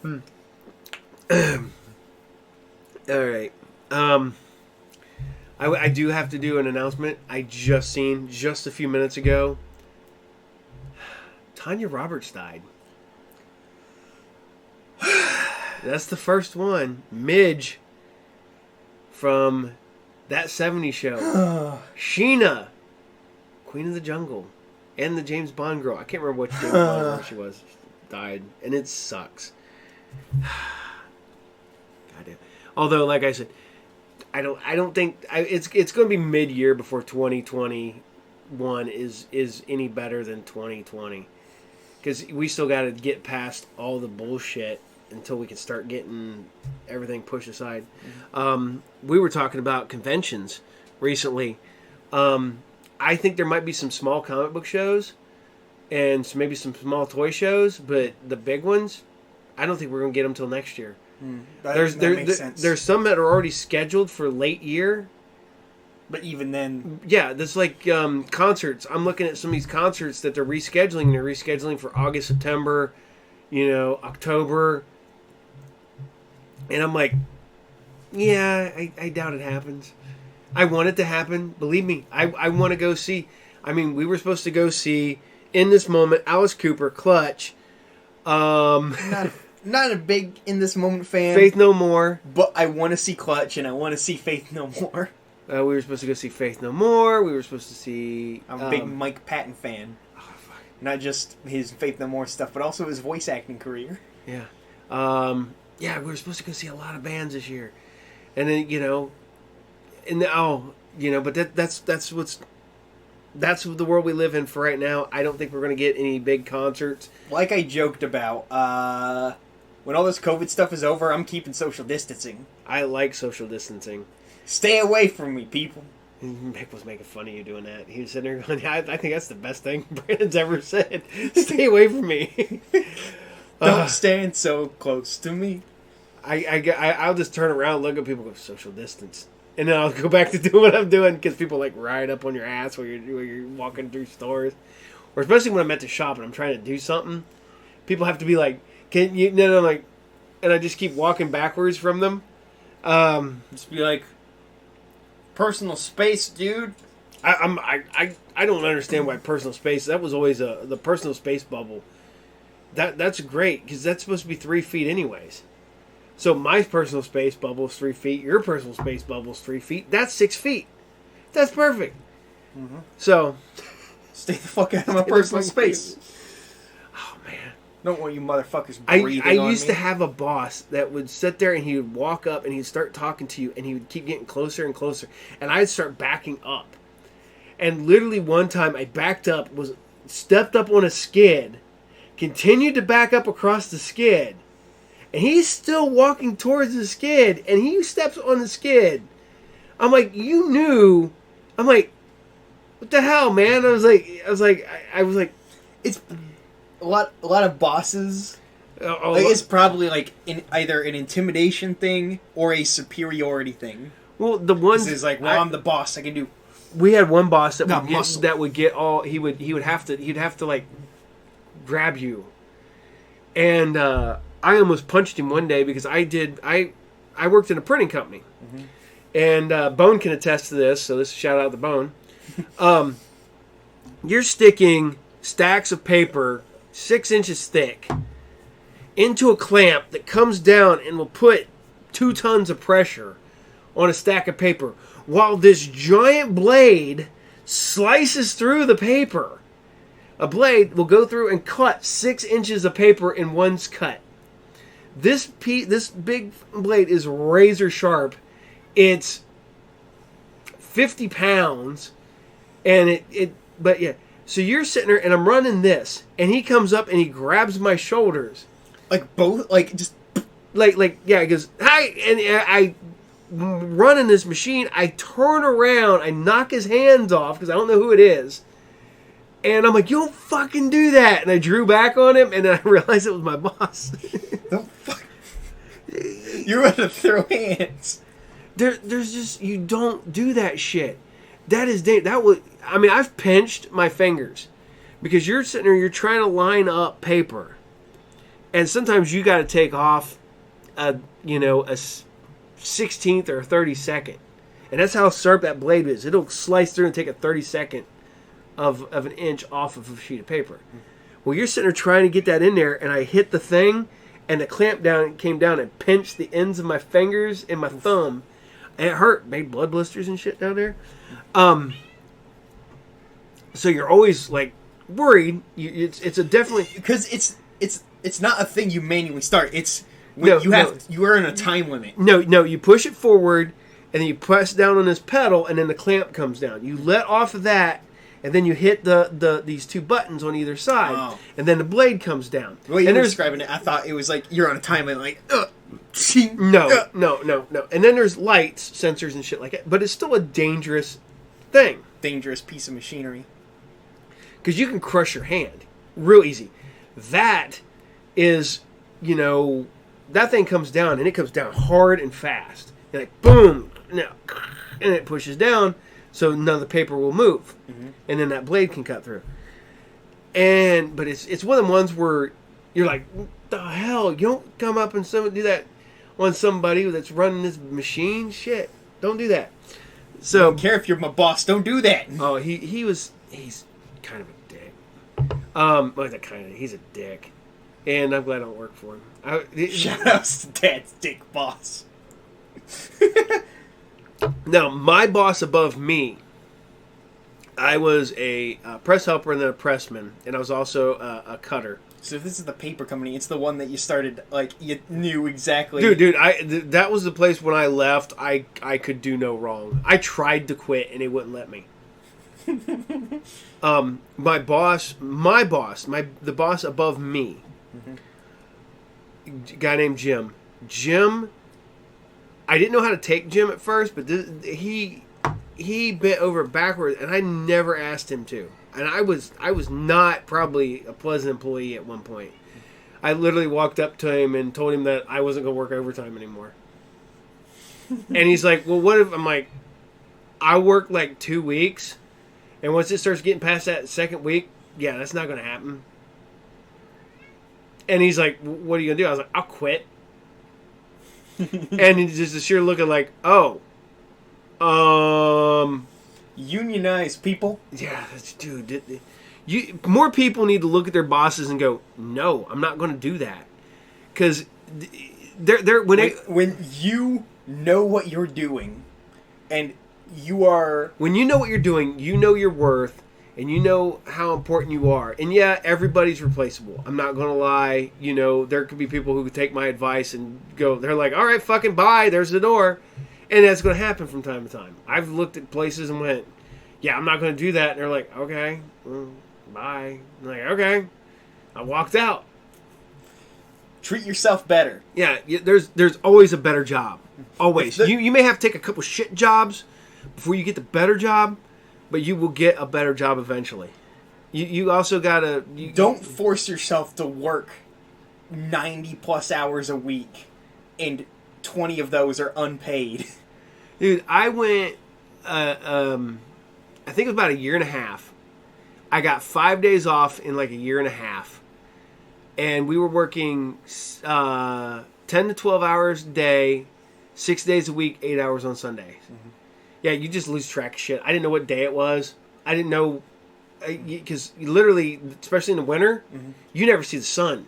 Mm-hmm. All right. I do have to do an announcement. I just seen just a few minutes ago. Tanya Roberts died. That's the first one. Midge from That 70s Show. Sheena, Queen of the Jungle, and the James Bond girl. I can't remember which James Bond girl she was. Died, and it sucks. Goddamn. Although, like I said, I don't think it's going to be mid-year before 2021 is any better than 2020, because we still got to get past all the bullshit until we can start getting everything pushed aside. We were talking about conventions recently. I think there might be some small comic book shows and maybe some small toy shows, but the big ones, I don't think we're going to get them till next year. That makes sense. There's some that are already scheduled for late year. But even then... Yeah, there's like concerts. I'm looking at some of these concerts that they're rescheduling. They're rescheduling for August, September, October. And I'm like, yeah, I doubt it happens. I want it to happen. Believe me, I want to go see. I mean, we were supposed to go see, in this moment, Alice Cooper, Clutch. Not a big In This Moment fan. Faith No More. But I want to see Clutch and I want to see Faith No More. We were supposed to go see Faith No More. We were supposed to see... I'm a big Mike Patton fan. Not just his Faith No More stuff, but also his voice acting career. Yeah. Yeah, we were supposed to go see a lot of bands this year. And then, but that's what's that's the world we live in for right now. I don't think we're going to get any big concerts. Like I joked about, when all this COVID stuff is over, I'm keeping social distancing. I like social distancing. Stay away from me, people. Mick was making fun of you doing that. He was sitting there going, I think that's the best thing Brandon's ever said. Stay away from me. Don't stand so close to me. I'll just turn around, look at people, go social distance, and then I'll go back to doing what I'm doing because people like ride up on your ass while you're walking through stores, or especially when I'm at the shop and I'm trying to do something. People have to be like, "Can you?" No, like, and I just keep walking backwards from them. Just be like, personal space, dude. I don't understand why personal space. That was always the personal space bubble. That's great because that's supposed to be 3 feet anyways. So my personal space bubble is 3 feet. Your personal space bubble is 3 feet. That's 6 feet. That's perfect. Mm-hmm. So Stay the fuck out of my personal space. Oh man, Don't want you motherfuckers breathing I on used me. to have a boss that would sit there and he would walk up and he'd start talking to you and he would keep getting closer and closer and I'd start backing up. And literally one time I backed up, stepped up on a skid, continued to back up across the skid, and he's still walking towards the skid and he steps on the skid. I'm like, you knew. I'm like, what the hell, man? I was like, It's a lot of bosses. oh, Like, it's probably like either an intimidation thing or a superiority thing. well, the ones This is like, well, I'm the boss. I can do. we had one boss that Got would get, muscle. that would get all he'd have to like grab you, and I almost punched him one day because I worked in a printing company, and Bone can attest to this. So this shout out to Bone. You're sticking stacks of paper 6 inches thick into a clamp that comes down and will put 2 tons of pressure on a stack of paper while this giant blade slices through the paper. A blade will go through and cut 6 inches of paper in one cut. This big blade is razor sharp. It's 50 pounds, and but yeah. So you're sitting there, and I'm running this, and he comes up and he grabs my shoulders, Like, both. Like, just. like yeah. He goes, hi, and I running this machine. I turn around, I knock his hands off because I don't know who it is, and I'm like, you don't fucking do that. And I drew back on him, and then I realized it was my boss. Don't fuck. You're gonna throw hands. There's just, you don't do that shit. That is that would. I mean, I've pinched my fingers because you're sitting there, you're trying to line up paper, and sometimes you got to take off a 16th or a 32nd, and that's how sharp that blade is. It'll slice through and take a 32nd of an inch off of a sheet of paper. Well, you're sitting there trying to get that in there, and I hit the thing, and the clamp came down and pinched the ends of my fingers and my thumb. And it hurt, made blood blisters and shit down there. So you're always like worried. It's a definitely Because it's not a thing you manually start. It's when you are in a time limit. no. You push it forward, and then you press down on this pedal, and then the clamp comes down. You let off of that, and then you hit these 2 buttons on either side, Oh. and then the blade comes down. The way you and were there's describing it, I thought it was like you're on a time limit. Like, no. And then there's lights, sensors, and shit like that. But it's still a dangerous thing. dangerous piece of machinery. Because you can crush your hand real easy. That is, that thing comes down, and it comes down hard and fast. And like, boom, and it pushes down, so none of the paper will move. Mm-hmm. And then that blade can cut through. But it's one of the ones where you're like, what the hell? You don't come up and do that on somebody that's running this machine? Shit, don't do that. So, I don't care if you're my boss. Don't do that. oh, he's kind of a dick. Well, he's a dick, and I'm glad I don't work for him. Shout outs to Dad's dick boss. Now, my boss above me, I was a press helper and then a pressman, and I was also a cutter. So if this is the paper company, it's the one that you started, like, you knew exactly. Dude, that was the place when I left, I could do no wrong. I tried to quit, and they wouldn't let me. My boss, the boss above me, a guy named Jim. Jim, I didn't know how to take Jim at first, but he bent over backwards, and I never asked him to. And I was not probably a pleasant employee at one point. I literally walked up to him and told him that I wasn't going to work overtime anymore. And he's like, well, what if... I'm like, I work like 2 weeks, and once it starts getting past that second week, yeah, that's not going to happen. And he's like, what are you going to do? I was like, I'll quit. And he's just a sheer look of like, oh, Unionize, people. yeah, dude. More people need to look at their bosses and go, no, I'm not going to do that. Because When you know what you're doing, and you are... when you know what you're doing, you know your worth, and you know how important you are. And yeah, everybody's replaceable. I'm not going to lie. You know, there could be people who could take my advice and go, they're like, all right, fucking bye, there's the door. And that's going to happen from time to time. I've looked at places and went, yeah, I'm not going to do that. And they're like, okay, well, bye. I'm like, okay. I walked out. Treat yourself better. Yeah, there's always a better job. Always. The- You may have to take a couple shit jobs before you get the better job, but you will get a better job eventually. You also gotta... Don't force yourself to work 90 plus hours a week, and 20 of those are unpaid. Dude, I went... I think it was about a year and a half. I got 5 days off in like a year and a half. And we were working 10 to 12 hours a day, 6 days a week, 8 hours on Sundays. Mm-hmm. Yeah, you just lose track of shit. I didn't know what day it was. I didn't know... Because literally, especially in the winter, you never see the sun.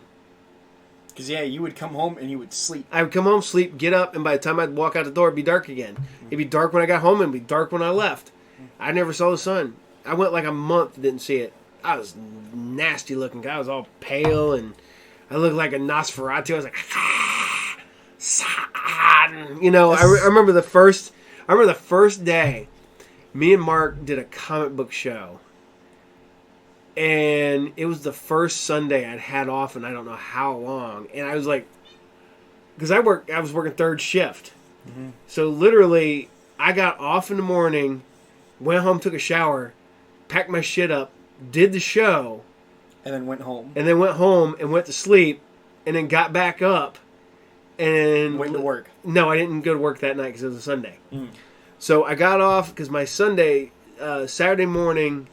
Because, yeah, you would come home and you would sleep. I would come home, sleep, get up, and by the time I'd walk out the door, it'd be dark again. It'd be dark when I got home and it'd be dark when I left. I never saw the sun. I went like a month, didn't see it. I was nasty looking. I was all pale, and I looked like a Nosferatu. I was like, you know. I remember the first day, me and Mark did a comic book show, and it was the first Sunday I'd had off, and I don't know how long. And I was like, because I was working third shift, so literally I got off in the morning, went home, took a shower, packed my shit up, did the show, and then went home. And then went home and went to sleep, and then got back up and went to work. No, I didn't go to work that night because it was a Sunday. So I got off because my Sunday, Saturday morning,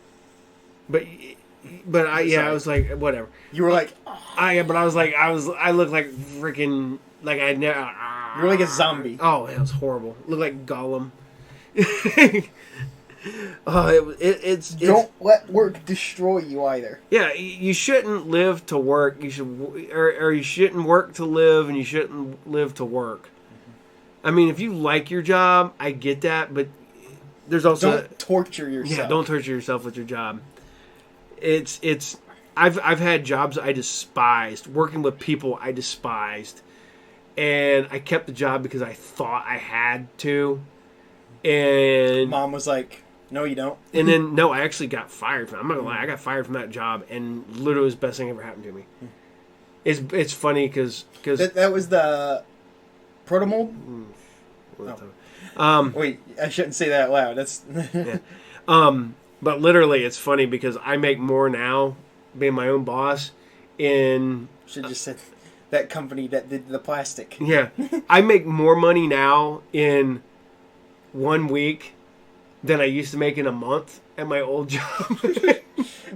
but I was like, whatever. You were like, I looked like freaking, like I never. You were like a zombie. Oh, it was horrible. Looked like Gollum. Oh, it's don't let work destroy you either. Yeah, you shouldn't live to work. You should, or you shouldn't work to live, and you shouldn't live to work. I mean, if you like your job, I get that, but there's also don't torture yourself. Yeah, don't torture yourself with your job. It's I've had jobs I despised, working with people I despised, and I kept the job because I thought I had to. And Mom was like, no, you don't. And then, no, I actually got fired from it. I'm not going to lie. I got fired from that job, and literally it was the best thing ever happened to me. It's funny because... That was the Protomold? Wait, I shouldn't say that out loud. That's... yeah. But literally, it's funny because I make more now, being my own boss, in... Should just said that company that did the plastic. Yeah. I make more money now in 1 week than I used to make in a month at my old job.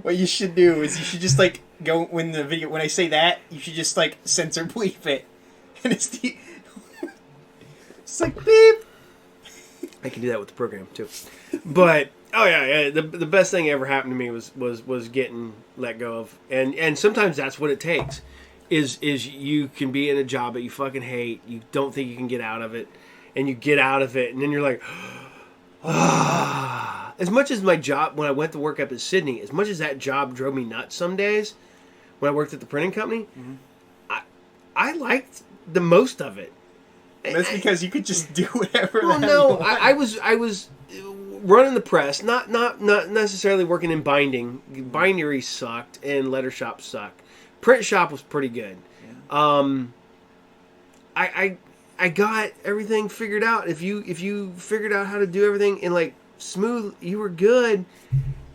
What you should do is you should just like go when I say that, you should just like censor bleep it. And it's like beep. I can do that with the program too. But oh yeah, the best thing ever happened to me was getting let go of. And sometimes that's what it takes. Is you can be in a job that you fucking hate, you don't think you can get out of it, and you get out of it, and then you're like, ah. As much as my job, when I went to work up in Sydney, as much as that job drove me nuts some days, when I worked at the printing company, I liked the most of it. That's because you could just do whatever. Well, the hell no, you want. I was running the press, not necessarily working in binding. Bindery sucked and letter shop sucked. Print shop was pretty good. Yeah. I got everything figured out. If you figured out how to do everything in like smooth, you were good,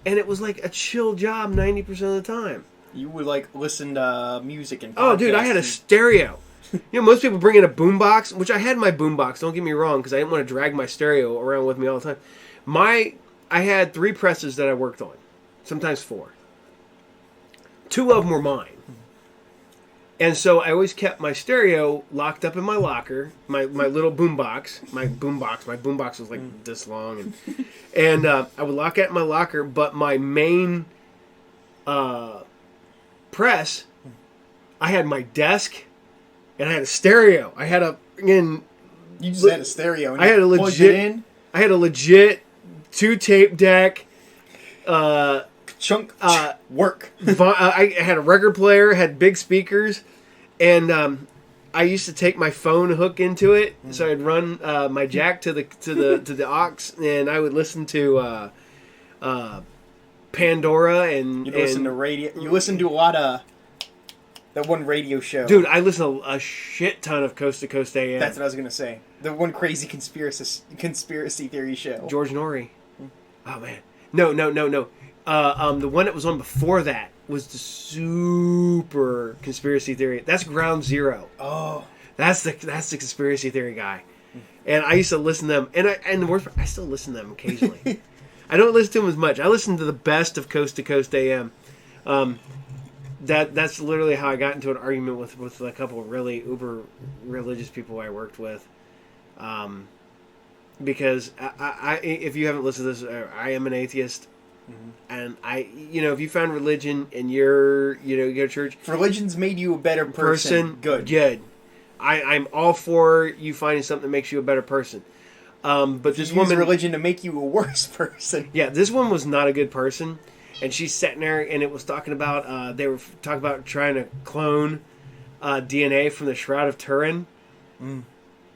and it was like a chill job 90% of the time. You would like listen to music and Oh, dude, I had a podcasts stereo. You know, most people bring in a boombox, which I had my boombox. Don't get me wrong, because I didn't want to drag my stereo around with me all the time. I had 3 presses that I worked on, sometimes 4. 2 of them were mine. And so I always kept my stereo locked up in my locker, my little boombox. My boombox was like this long. And I would lock it in my locker, but my main press, I had my desk, and I had a stereo. I had a... Again, You just had a stereo. And I had a plugged legit... it in. I had a legit 2 tape deck, Chunk work. I had a record player, had big speakers, and I used to take my phone hook into it, so I'd run my jack to the aux, and I would listen to Pandora and You listen to radio. You listen to a lot of that one radio show. dude. I listen to a shit ton of Coast to Coast AM. That's what I was gonna say. The one crazy conspiracy theory show. George Norrie. Oh man, no. The one that was on before that was the super conspiracy theory. That's Ground Zero. Oh, That's the conspiracy theory guy. And I used to listen to them, and the worst part, I still listen to them occasionally. I don't listen to them as much. I listen to the best of Coast to Coast AM. That's literally how I got into an argument with a couple of really uber religious people I worked with. Because I if you haven't listened to this, I am an atheist. And if you found religion and you go to church, if religion's made you a better person, good. I'm all for you finding something that makes you a better person. But this woman, religion to make you a worse person. Yeah, this one was not a good person, and she's sitting there, and it was talking about they were talking about trying to clone DNA from the Shroud of Turin,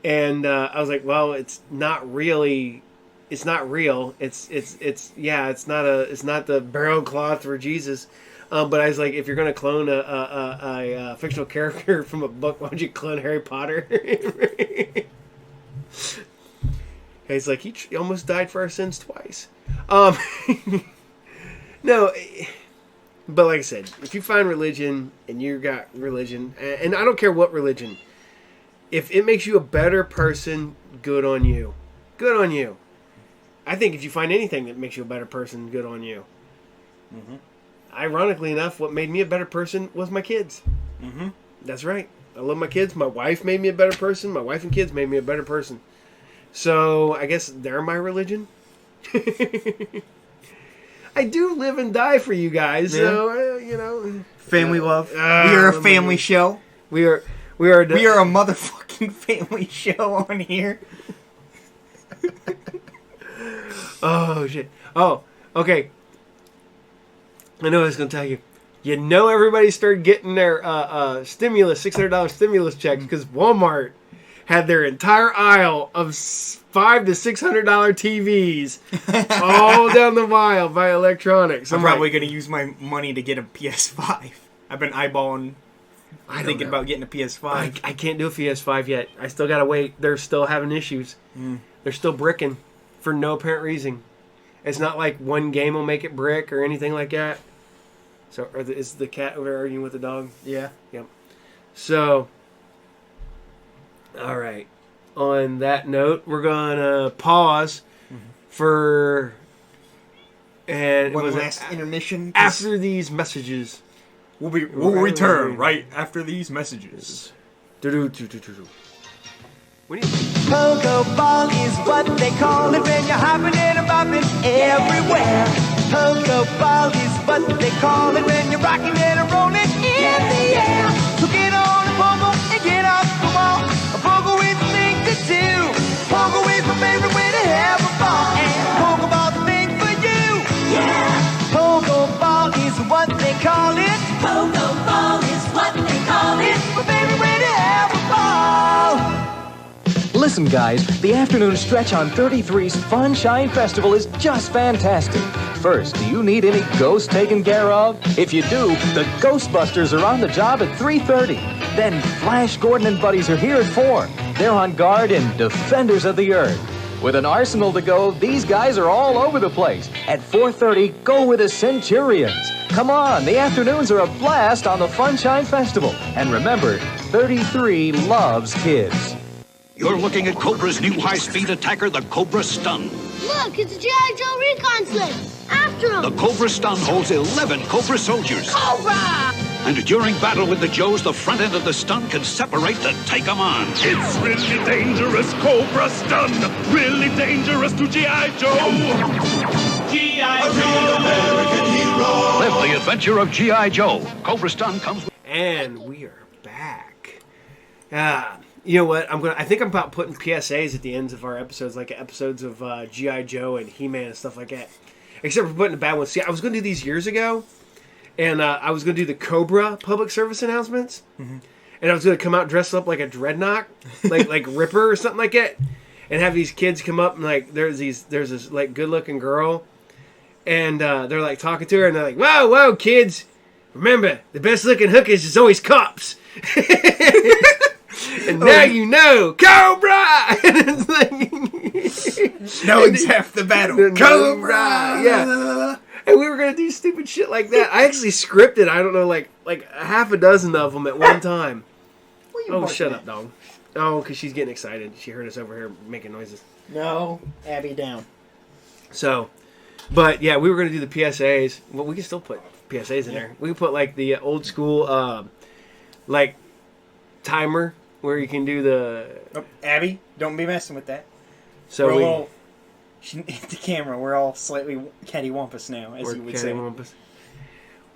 and I was like, well, it's not really. It's not real. It's not the burial cloth for Jesus. But I was like, if you're gonna clone a fictional character from a book, why don't you clone Harry Potter? He's like, he almost died for our sins twice. No, but like I said, if you find religion and you got religion, and I don't care what religion, if it makes you a better person, good on you. Good on you. I think if you find anything that makes you a better person, good on you. Mm-hmm. Ironically enough, what made me a better person was my kids. Mm-hmm. That's right. I love my kids. My wife made me a better person. My wife and kids made me a better person. So I guess they're my religion. I do live and die for you guys. Yeah. So family love. We are a family show. We are a motherfucking family show on here. Oh, shit. Oh, okay. I know what I was going to tell you. Everybody started getting their stimulus, $600 stimulus checks because Walmart had their entire aisle of $500 to $600 TVs all down the aisle by electronics. I'm probably going to use my money to get a PS5. I've been eyeballing, thinking about getting a PS5. I can't do a PS5 yet. I still got to wait. They're still having issues. They're still bricking for no apparent reason. It's not like one game will make it brick or anything like that. So, is the cat over there arguing with the dog? Yeah. Yep. So, all right. On that note, we're gonna pause for one last intermission after these messages. We'll return right after these messages. Pogo ball is what they call it when you're hopping and bopping everywhere. Pogo ball is what they call it when you're rocking and rolling in the air. So get on a pogo and get off the wall. A pogo is the thing to do. Pogo is my favorite way to have a ball. And pogo ball's the thing for you. Yeah. Pogo ball is what they call it. Pogo ball is what they call it. My favorite way to have a ball. Listen, guys, the afternoon stretch on 33's Fun Shine Festival is just fantastic. First, do you need any ghosts taken care of? If you do, the Ghostbusters are on the job at 3:30. Then Flash Gordon and buddies are here at 4. They're on guard in Defenders of the Earth. With an arsenal to go, these guys are all over the place. At 4:30, go with the Centurions. Come on, the afternoons are a blast on the Funshine Festival. And remember, 33 loves kids. You're looking at Cobra's new high-speed attacker, the Cobra Stun. Look, it's a G.I. Joe recon sled. After him. The Cobra Stun holds 11 Cobra soldiers. Cobra! And during battle with the Joes, the front end of the stun can separate to take them on. It's really dangerous, Cobra Stun. Really dangerous to G.I. Joe. G.I. Joe. American hero. Live the adventure of G.I. Joe. Cobra Stun comes with... And we are back. You know what? I think I'm about putting PSAs at the ends of our episodes, like episodes of G.I. Joe and He-Man and stuff like that. Except for putting the bad ones. See, I was going to do these years ago, and I was going to do the Cobra public service announcements, and I was going to come out dressed up like a dreadnought, like Ripper or something like that, and have these kids come up and like there's this like good looking girl, and they're like talking to her, and they're like, whoa kids, remember the best looking hookers is always cops. And now you know, Cobra! It's like, Knowing's half the battle. Cobra! Yeah. And we were going to do stupid shit like that. I actually scripted, I don't know, like a half a dozen of them at one time. Oh, shut up, dog. Oh, because she's getting excited. She heard us over here making noises. No, Abby down. So, but yeah, we were going to do the PSAs. Well, we can still put PSAs in there. We can put like the old school, like, timer where you can do the... Oh, Abby, don't be messing with that. So we're all... She hit the camera. We're all slightly cattywampus now, as you would say.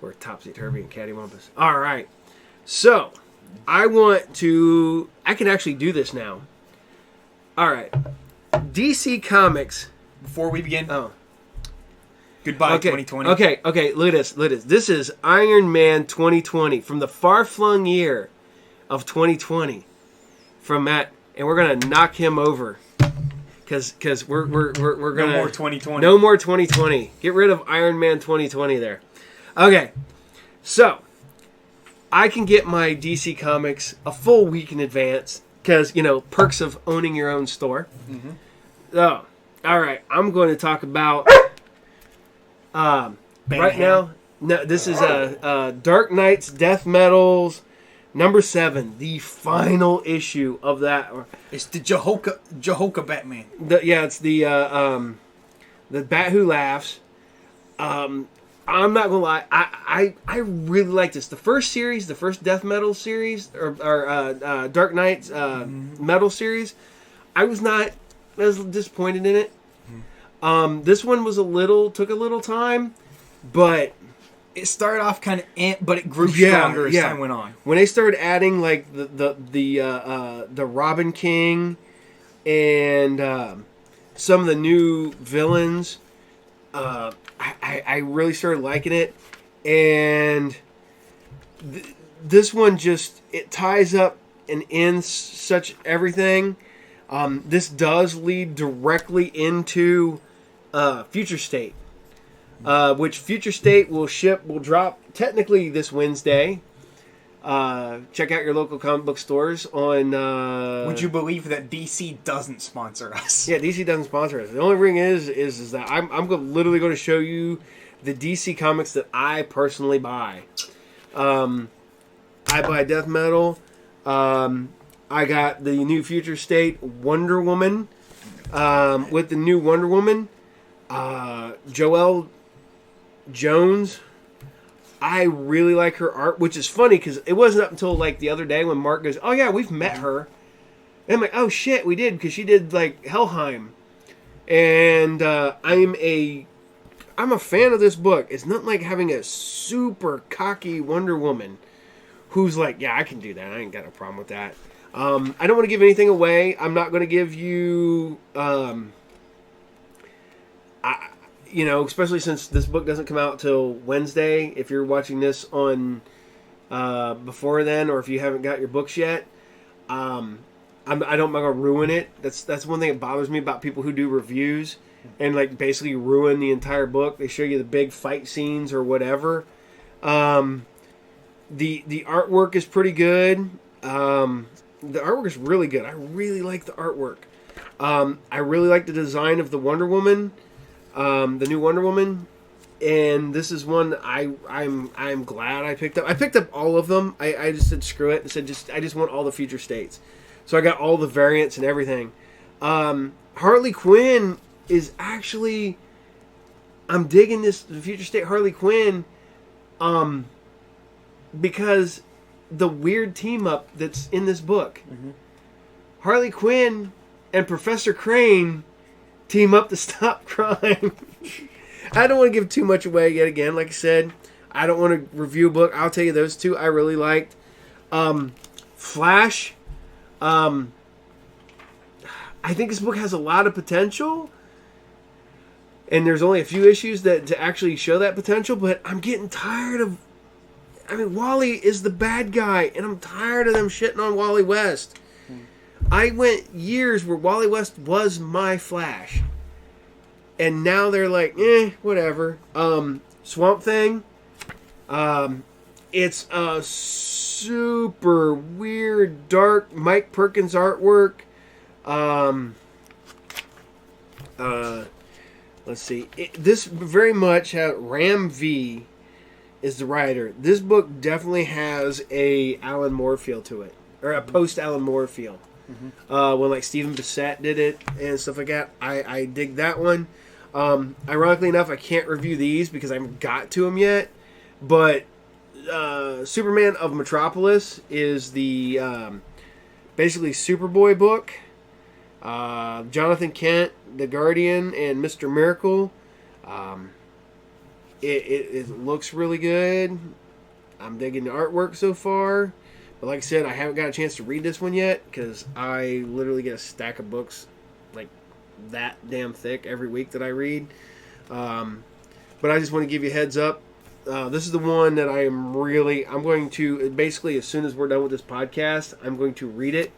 We're topsy-turvy and cattywampus. All right. So, I can actually do this now. All right. DC Comics. Before we begin... Oh. Goodbye, okay. 2020. Okay. Look at this. This is Iron Man 2020 from the far-flung year of 2020. From Matt, and we're gonna knock him over because we're gonna no more 2020. No more 2020. Get rid of Iron Man 2020 there. Okay, so I can get my DC Comics a full week in advance because perks of owning your own store. Mm-hmm. So, all right, I'm going to talk about right now. No, this is Dark Knight's Death Metals. Number 7, the final issue of that. It's the Jehoka Batman. It's the Bat Who Laughs. I'm not gonna lie, I really like this. The first series, the first Death Metal series, or Dark Knight's Metal series, I was disappointed in it. This one took a little time, but it started off kind of, but it grew stronger as time went on. When they started adding like the Robin King and some of the new villains, I really started liking it. And this one it ties up and ends such everything. This does lead directly into Future State. Which Future State will drop technically this Wednesday. Check out your local comic book stores on... Would you believe that DC doesn't sponsor us? Yeah, DC doesn't sponsor us. The only thing is that I'm literally going to show you the DC comics that I personally buy. I buy Death Metal. I got the new Future State Wonder Woman. With the new Wonder Woman, Joelle Jones, I really like her art, which is funny because it wasn't up until like the other day when Mark goes, "Oh yeah, we've met her," and I'm like, "Oh shit, we did," because she did like Helheim, and I'm a fan of this book. It's not like having a super cocky Wonder Woman who's like, "Yeah, I can do that. I ain't got a problem with that." I don't want to give anything away. I'm not going to give you. Especially since this book doesn't come out till Wednesday. If you're watching this on before then, or if you haven't got your books yet, I'm not gonna ruin it. That's one thing that bothers me about people who do reviews and like basically ruin the entire book. They show you the big fight scenes or whatever. The artwork is pretty good. The artwork is really good. I really like the artwork. I really like the design of the Wonder Woman, the new Wonder Woman, and this is one I'm glad I picked up. I picked up all of them. I just said screw it and said I just want all the future states. So I got all the variants and everything. Harley Quinn is actually, I'm digging the future state Harley Quinn, because the weird team up that's in this book. Mm-hmm. Harley Quinn and Professor Crane team up to stop crime. I don't want to give too much away yet again. Like I said, I don't want to review a book. I'll tell you those two I really liked. Flash. I think this book has a lot of potential. And there's only a few issues that to actually show that potential. But I'm getting tired of... I mean, Wally is the bad guy. And I'm tired of them shitting on Wally West. I went years where Wally West was my Flash. And now they're like, whatever. Swamp Thing. It's a super weird, dark Mike Perkins artwork. Let's see. This very much Ram V is the writer. This book definitely has a Alan Moore feel to it, or a post Alan Moore feel. Mm-hmm. When like Stephen Bissett did it and stuff like that, I dig that one. Ironically enough, I can't review these because I haven't got to them yet. But Superman of Metropolis is the basically Superboy book. Jonathan Kent, The Guardian, and Mr. Miracle. It looks really good. I'm digging the artwork so far. But like I said, I haven't got a chance to read this one yet because I literally get a stack of books like that damn thick every week that I read. But I just want to give you a heads up. This is the one that I'm going to, basically as soon as we're done with this podcast, I'm going to read it,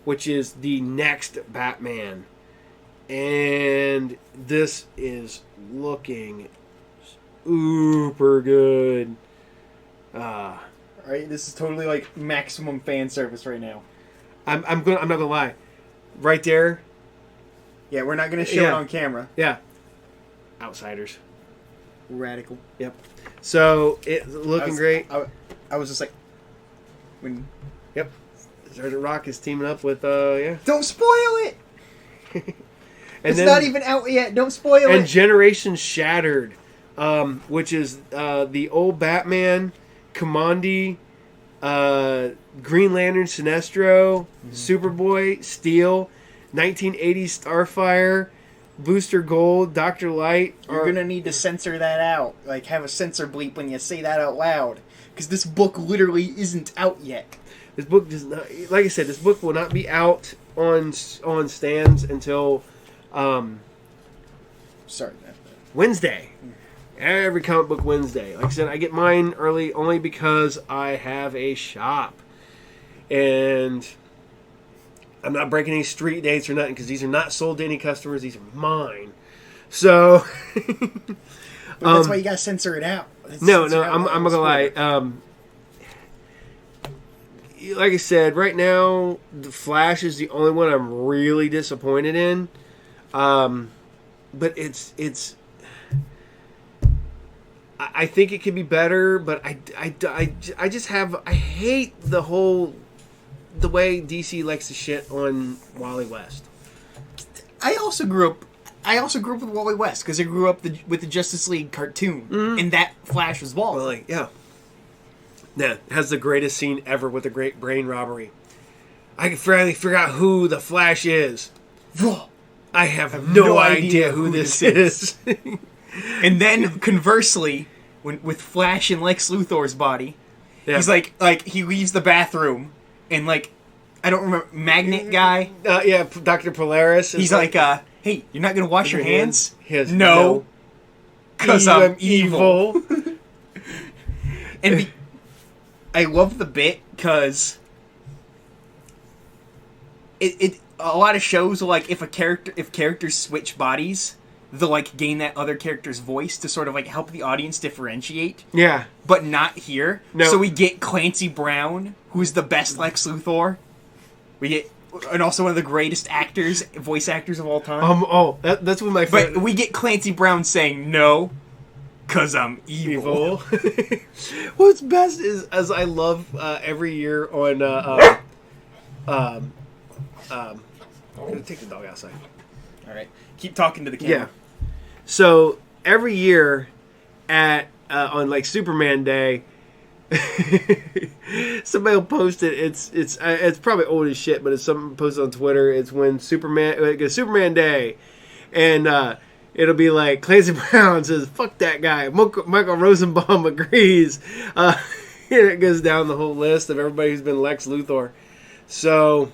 which is the next Batman. And this is looking super good. Right, this is totally like maximum fan service right now. I'm not gonna lie, right there. Yeah, we're not gonna show it on camera. Yeah, Outsiders. Radical. Yep. So it's looking great. I was just like, when. Yep. Sergeant Rock is teaming up with yeah. Don't spoil it. It's not even out yet. Don't spoil it. And Generation Shattered, which is the old Batman, Kamandi, Green Lantern, Sinestro, Superboy, Steel, 1980s Starfire, Booster Gold, Dr. Light. You're going to need to censor that out. Like, have a censor bleep when you say that out loud. Because this book literally isn't out yet. This book does not... Like I said, this book will not be out on stands until... Wednesday. Every comic book Wednesday. Like I said, I get mine early only because I have a shop. And I'm not breaking any street dates or nothing because these are not sold to any customers. These are mine. So... But that's why you gotta censor it out. I'm not gonna lie. Like I said, right now, The Flash is the only one I'm really disappointed in. But it's. I think it could be better, but I just have... I hate the way DC likes to shit on Wally West. I also grew up with Wally West because I grew up with the Justice League cartoon, and that Flash was Wally. Well, yeah, has the greatest scene ever with the great brain robbery. I finally forgot who the Flash is. I have no idea who this is. And then conversely, with Flash and Lex Luthor's body, he's like he leaves the bathroom and like I don't remember Magnet guy. Dr. Polaris. He's like, hey, you're not gonna wash your hands? No, because I'm evil. And I love the bit because a lot of shows will, like, if characters switch bodies, they'll like gain that other character's voice to sort of like help the audience differentiate. Yeah. But not here. No. So we get Clancy Brown, who's the best Lex Luthor. And also one of the greatest voice actors of all time. That's one of my favorite. But we get Clancy Brown saying no, cause I'm evil. What's best is, as I love every year on I'm gonna take the dog outside. All right, keep talking to the camera. Yeah. So every year at on like Superman Day, somebody will post it. It's probably old as shit, but it's something posted on Twitter. It's when Superman Day, and it'll be like Clancy Brown says, "Fuck that guy." Michael Rosenbaum agrees. And it goes down the whole list of everybody who's been Lex Luthor. So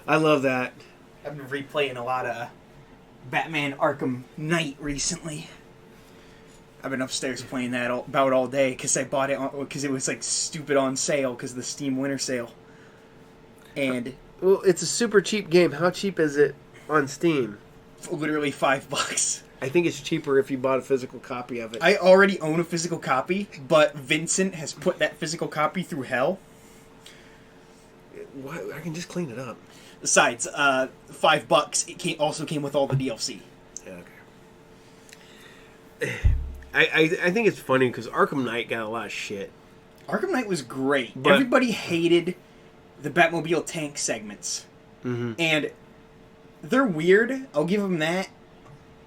I love that. I've been replaying a lot of Batman Arkham Knight recently. I've been upstairs playing that about all day because I bought it because it was like stupid on sale because of the Steam Winter Sale. And well, it's a super cheap game. How cheap is it on Steam? Literally $5. I think it's cheaper if you bought a physical copy of it. I already own a physical copy, but Vincent has put that physical copy through hell. What? I can just clean it up. Besides, $5. It also came with all the DLC. Yeah, okay. I think it's funny because Arkham Knight got a lot of shit. Arkham Knight was great. But everybody hated the Batmobile tank segments. Mm-hmm. And they're weird. I'll give them that.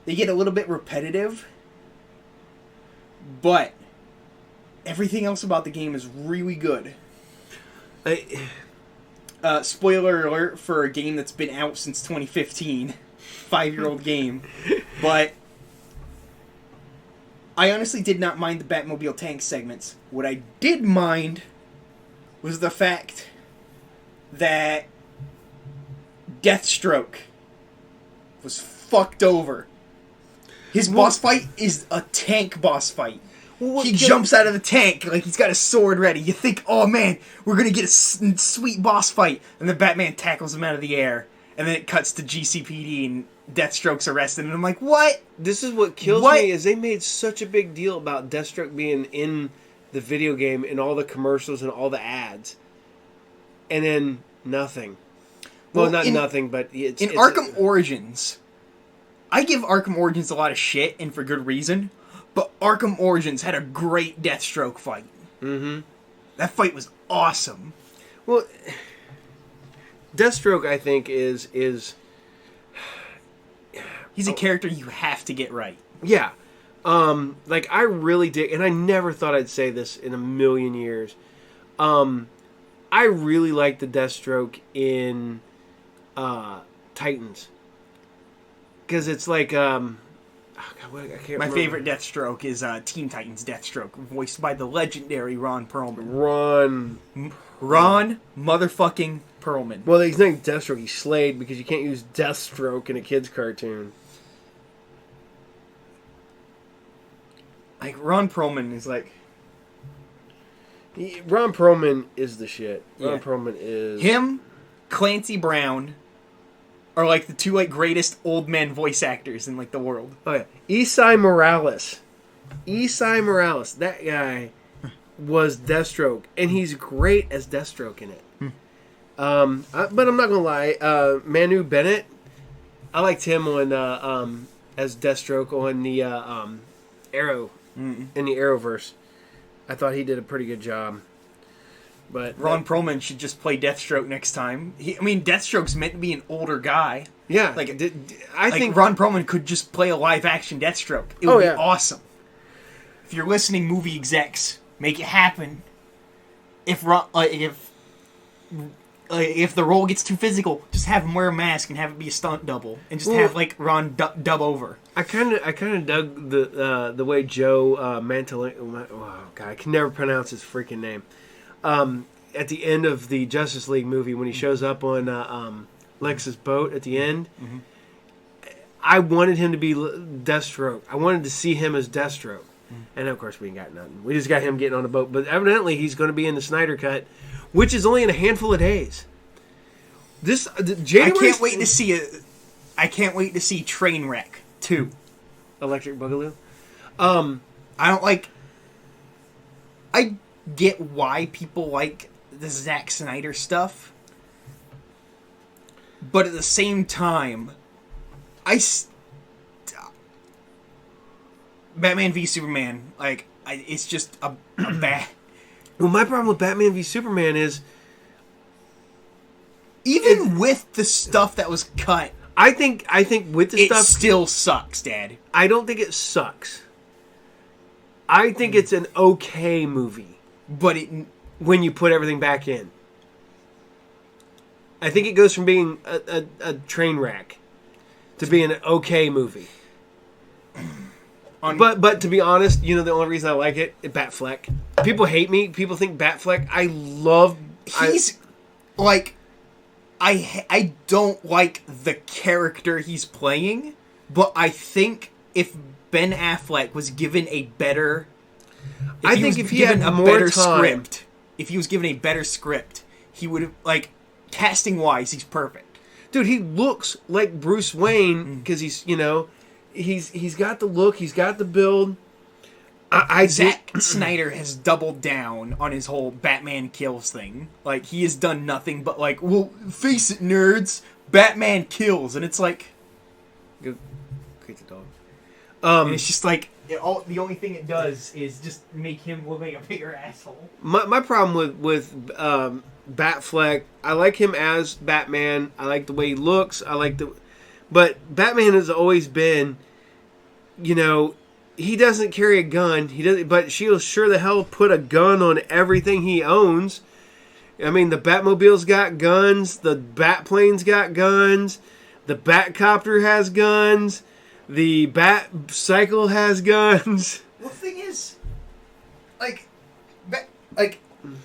They get a little bit repetitive. But everything else about the game is really good. Spoiler alert for a game that's been out since 2015. 5-year-old game. But I honestly did not mind the Batmobile tank segments. What I did mind was the fact that Deathstroke was fucked over. His boss fight is a tank boss fight. He jumps out of the tank like he's got a sword ready. You think, oh man, we're going to get a sweet boss fight. And then Batman tackles him out of the air. And then it cuts to GCPD and Deathstroke's arrested. And I'm like, what? This is what kills me is they made such a big deal about Deathstroke being in the video game and all the commercials and all the ads. And then nothing. Well, not nothing, but it's Arkham Origins, I give Arkham Origins a lot of shit, and for good reason. But Arkham Origins had a great Deathstroke fight. Mm-hmm. That fight was awesome. Well, Deathstroke, I think, is he's a character you have to get right. Yeah. Like, I really dig, and I never thought I'd say this in a million years. I really like the Deathstroke in Titans. Because it's like, I can't remember. Favorite Deathstroke is Teen Titans Deathstroke, voiced by the legendary Ron Perlman. Ron motherfucking Perlman. Well, he's not Deathstroke, he's Slade, because you can't use Deathstroke in a kid's cartoon. Like, Ron Perlman is like... Ron Perlman is the shit. Ron Yeah. Perlman is... Him, Clancy Brown, are like the two like greatest old men voice actors in like the world. Oh yeah, Esai Morales. That guy was Deathstroke, and he's great as Deathstroke in it. But I'm not gonna lie, Manu Bennett, I liked him on as Deathstroke on the Arrow in the Arrowverse. I thought he did a pretty good job. But Ron Perlman should just play Deathstroke next time. Deathstroke's meant to be an older guy. Yeah, like I think Ron Perlman could just play a live action Deathstroke. It would be awesome. If you're listening, movie execs, make it happen. If the role gets too physical, just have him wear a mask and have it be a stunt double, and just have like Ron dub over. I kind of dug the way Joe Mantelino. Oh God, I can never pronounce his freaking name. At the end of the Justice League movie, when he shows up on Lex's boat at the end, I wanted him to be Deathstroke. I wanted to see him as Deathstroke. And of course, we ain't got nothing. We just got him getting on a boat. But evidently, he's going to be in the Snyder Cut, which is only in a handful of days. This January. I can't wait to see it. I can't wait to see Trainwreck 2. Electric Boogaloo. I don't like. I get why people like the Zack Snyder stuff, but at the same time, Batman v Superman, like, it's just a bad. Well, my problem with Batman v Superman is, even with the stuff that was cut, I think with the it stuff still sucks, Dad. I don't think it sucks. I think it's an okay movie, But when you put everything back in. I think it goes from being a train wreck to being an okay movie. But to be honest, you know, the only reason I like it, Batfleck. People hate me. People think Batfleck. I love. He's like, I don't like the character he's playing, but I think if Ben Affleck was given a better, if he had more better time. script, if he was given a better script, he would have, like, casting wise, he's perfect. Dude, he looks like Bruce Wayne because he's, you know, he's got the look, he's got the build. Zack Snyder has doubled down on his whole Batman kills thing. Like, he has done nothing but, like, well, face it, nerds, Batman kills, and it's like, Go create the dog. and it's just like, the only thing it does is just make him look like a bigger asshole. My problem with Batfleck, I like him as Batman. I like the way he looks. But Batman has always been, you know, he doesn't carry a gun. He doesn't, but she'll sure the hell put a gun on everything he owns. I mean, the Batmobile's got guns. The Batplane's got guns. The Batcopter has guns. The Batcycle has guns. Well, the thing is, like,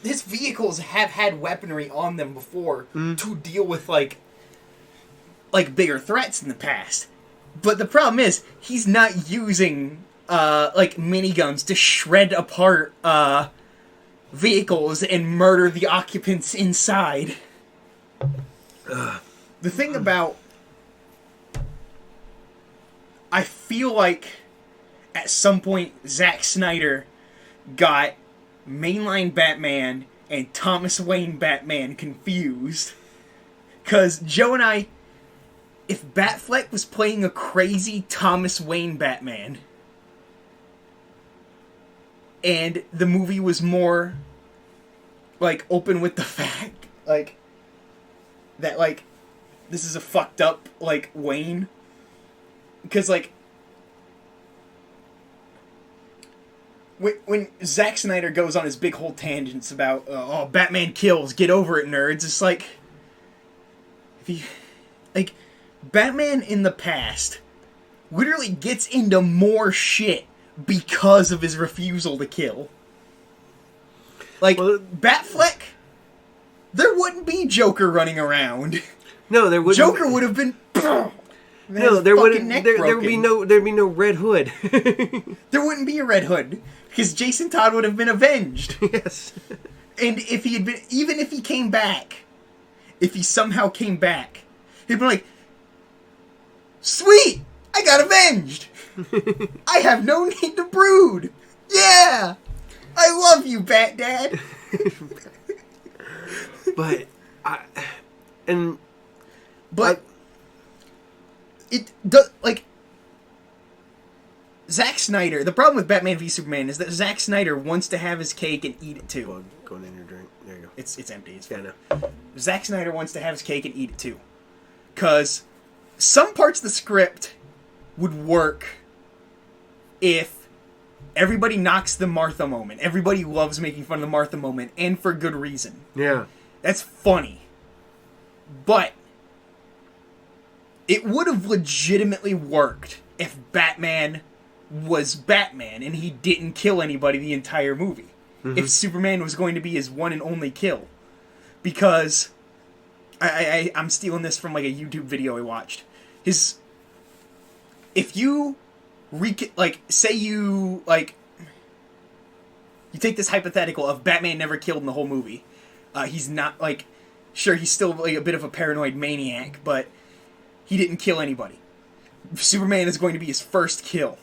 his vehicles have had weaponry on them before to deal with, like bigger threats in the past. But the problem is, he's not using, miniguns to shred apart, vehicles and murder the occupants inside. The thing about... I feel like at some point Zack Snyder got mainline Batman and Thomas Wayne Batman confused. Because Joe and I, if Batfleck was playing a crazy Thomas Wayne Batman, and the movie was more, like, open with the fact, like, that, like, this is a fucked up, like, Wayne. Because, like, when Zack Snyder goes on his big whole tangents about, oh, Batman kills, get over it, nerds, it's like, Batman in the past literally gets into more shit because of his refusal to kill. Like, Batfleck, there wouldn't be Joker running around. No, there wouldn't. Joker would have been... No, there wouldn't. There would be no. There'd be no Red Hood. There wouldn't be a Red Hood because Jason Todd would have been avenged. Yes. And if he had been, even if he came back, if he somehow came back, he'd be like, "Sweet, I got avenged. I have no need to brood. Yeah, I love you, Bat Dad." But it does, like, Zack Snyder, the problem with Batman v Superman is that Zack Snyder wants to have his cake and eat it too. Going in your drink. There you go. It's empty. It's fine. Yeah, no. Zack Snyder wants to have his cake and eat it too. Because some parts of the script would work if everybody knocks the Martha moment. Everybody loves making fun of the Martha moment, and for good reason. Yeah. That's funny. But it would have legitimately worked if Batman was Batman and he didn't kill anybody the entire movie. Mm-hmm. If Superman was going to be his one and only kill. Because I'm stealing this from, like, a YouTube video I watched. If you say you take this hypothetical of Batman never killed in the whole movie. He's not, like, Sure, he's still like a bit of a paranoid maniac, but he didn't kill anybody. Superman is going to be his first kill.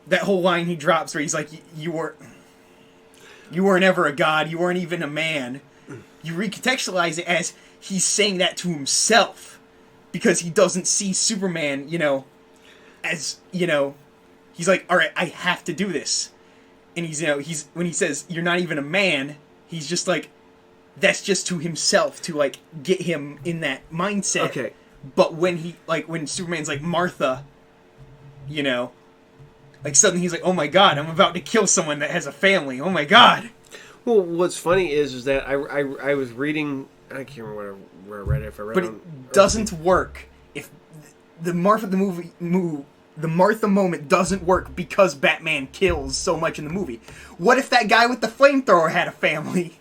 That whole line he drops where he's like, you weren't ever a god, you weren't even a man. You recontextualize it as he's saying that to himself because he doesn't see Superman, as, he's like, all right, I have to do this. And he's when he says, you're not even a man, he's just like, that's just to himself to, like, get him in that mindset. Okay. But when when Superman's like, Martha, like, suddenly he's like, oh my god, I'm about to kill someone that has a family. Oh my god. Well, what's funny is that I was reading, I can't remember where I read it. If I read But it doesn't work if the Martha moment doesn't work because Batman kills so much in the movie. What if that guy with the flamethrower had a family?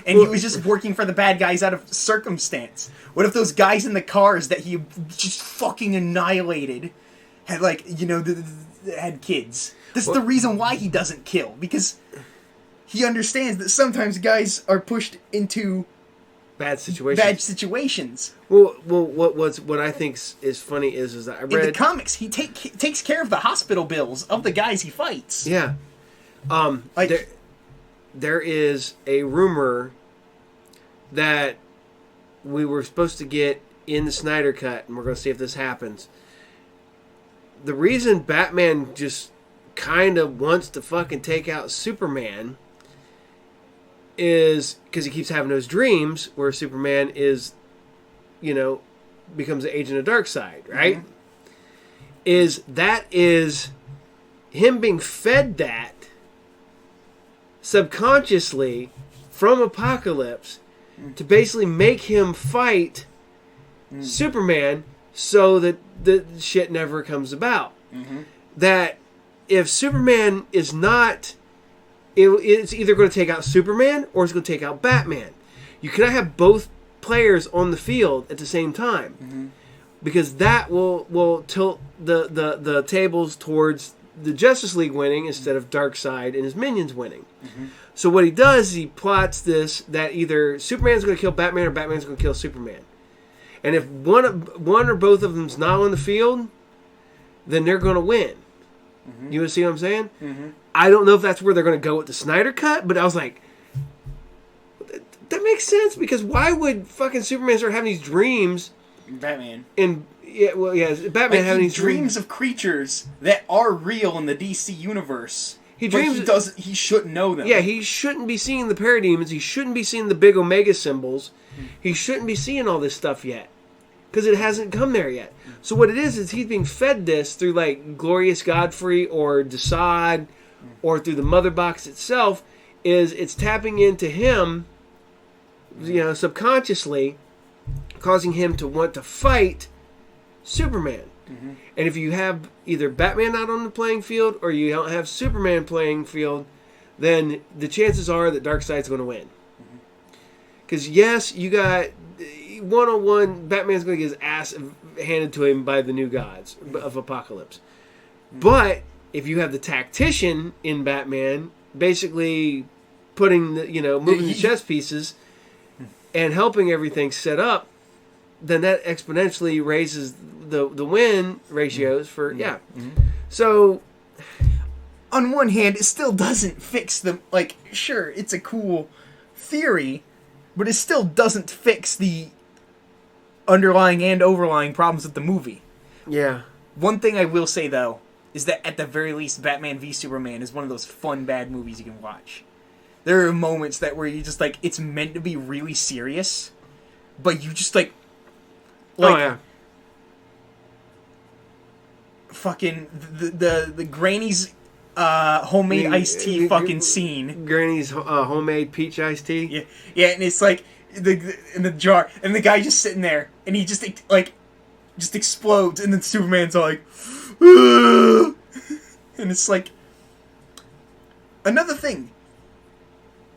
And he was just working for the bad guys out of circumstance? What if those guys in the cars that he just fucking annihilated had, like, had kids? This is the reason why he doesn't kill. Because he understands that sometimes guys are pushed into bad situations. Well, what I think is funny is that I read in the comics he takes care of the hospital bills of the guys he fights. Yeah, there is a rumor that we were supposed to get in the Snyder Cut, and we're going to see if this happens. The reason Batman just kind of wants to fucking take out Superman is because he keeps having those dreams where Superman is, becomes an agent of Darkseid, right? Mm-hmm. Is him being fed that subconsciously from Apocalypse to basically make him fight Superman so that the shit never comes about. Mm-hmm. That if Superman is not... It's either going to take out Superman or it's going to take out Batman. You cannot have both players on the field at the same time. Mm-hmm. Because that will tilt the tables towards the Justice League winning instead of Darkseid and his minions winning. Mm-hmm. So what he does is he plots this that either Superman's going to kill Batman or Batman's going to kill Superman. And if one or both of them's not on the field, then they're going to win. Mm-hmm. You see what I'm saying? Mm-hmm. I don't know if that's where they're going to go with the Snyder Cut, but I was like, that makes sense because why would fucking Superman start having these dreams? Batman. Batman having these dreams of creatures that are real in the DC universe. He shouldn't know them. Yeah, he shouldn't be seeing the parademons. He shouldn't be seeing the big Omega symbols. He shouldn't be seeing all this stuff yet because it hasn't come there yet. So what it is he's being fed this through like Glorious Godfrey or Desaad or through the Mother Box itself. It's tapping into him, subconsciously, causing him to want to fight Superman. Mm-hmm. And if you have either Batman not on the playing field or you don't have Superman playing field, then the chances are that Darkseid's going to win. Because yes, you got one-on-one, Batman's going to get his ass handed to him by the new gods of Apocalypse. Mm-hmm. But if you have the tactician in Batman, basically putting moving the chess pieces and helping everything set up, then that exponentially raises the win ratios for Mm-hmm. So on one hand, it still doesn't fix the sure, it's a cool theory, but it still doesn't fix the underlying and overlying problems with the movie. Yeah. One thing I will say though is that at the very least, Batman v Superman is one of those fun bad movies you can watch. There are moments where you just it's meant to be really serious, but you just oh yeah. Fucking the Granny's homemade iced tea fucking scene. Granny's homemade peach iced tea. Yeah, and it's in the jar, and the guy just sitting there, and he just explodes, and then Superman's all like, and it's another thing.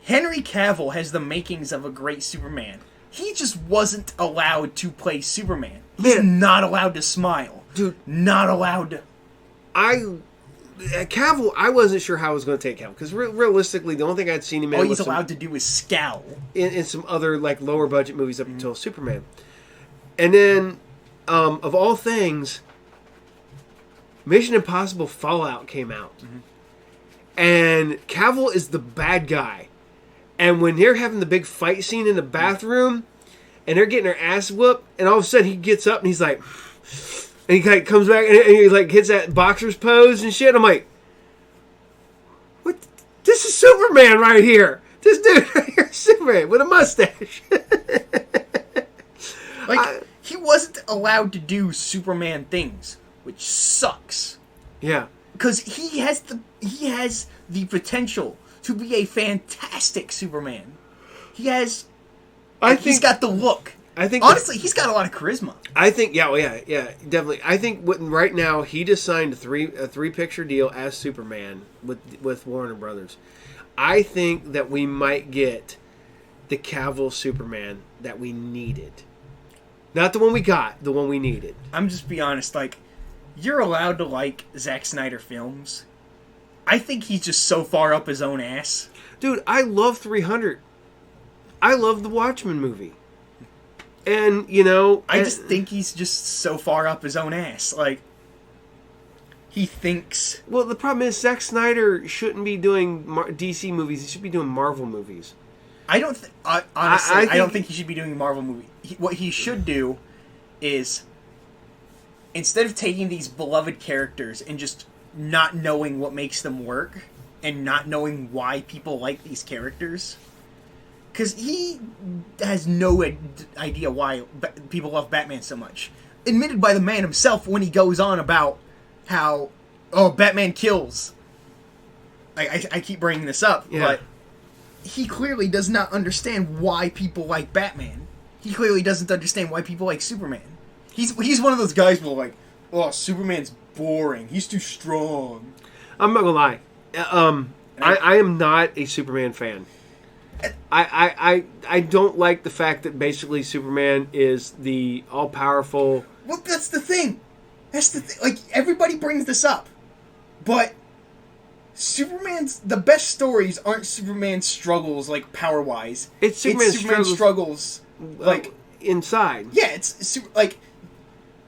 Henry Cavill has the makings of a great Superman. He just wasn't allowed to play Superman. He's not allowed to smile. Dude. Not allowed to... Cavill, I wasn't sure how I was going to take Cavill because realistically, the only thing I'd seen him in All he's was allowed to do is scowl. in some other like lower budget movies up until Superman, and then of all things, Mission Impossible Fallout came out, and Cavill is the bad guy, and when they're having the big fight scene in the bathroom, and they're getting their ass whooped, and all of a sudden he gets up and he's like. And he kind of comes back and he like hits that boxer's pose and shit. I'm like, what? This is Superman right here. This dude right here is Superman with a mustache. He wasn't allowed to do Superman things, which sucks. Yeah. Because he has the potential to be a fantastic Superman. He's got the look. I think honestly, he's got a lot of charisma. I think, yeah, definitely. I think right now he just signed a three picture deal as Superman with Warner Brothers. I think that we might get the Cavill Superman that we needed, not the one we got, the one we needed. I'm just be honest, like you're allowed to like Zack Snyder films. I think he's just so far up his own ass, dude. I love 300. I love the Watchmen movie. And, you know... I just think he's just so far up his own ass. Like, he thinks... Well, the problem is Zack Snyder shouldn't be doing DC movies. He should be doing Marvel movies. I don't... honestly, I don't think he should be doing Marvel movies. What he should do is, instead of taking these beloved characters and just not knowing what makes them work, and not knowing why people like these characters... Because he has no idea why people love Batman so much. Admitted by the man himself when he goes on about how, Batman kills. I keep bringing this up, but he clearly does not understand why people like Batman. He clearly doesn't understand why people like Superman. He's one of those guys who are like, oh, Superman's boring. He's too strong. I'm not gonna lie. I am not a Superman fan. I don't like the fact that basically Superman is the all-powerful... Well, that's the thing. Like, everybody brings this up. But the best stories aren't Superman's struggles, like, power-wise. It's Superman's struggles like... inside. Yeah, it's, like...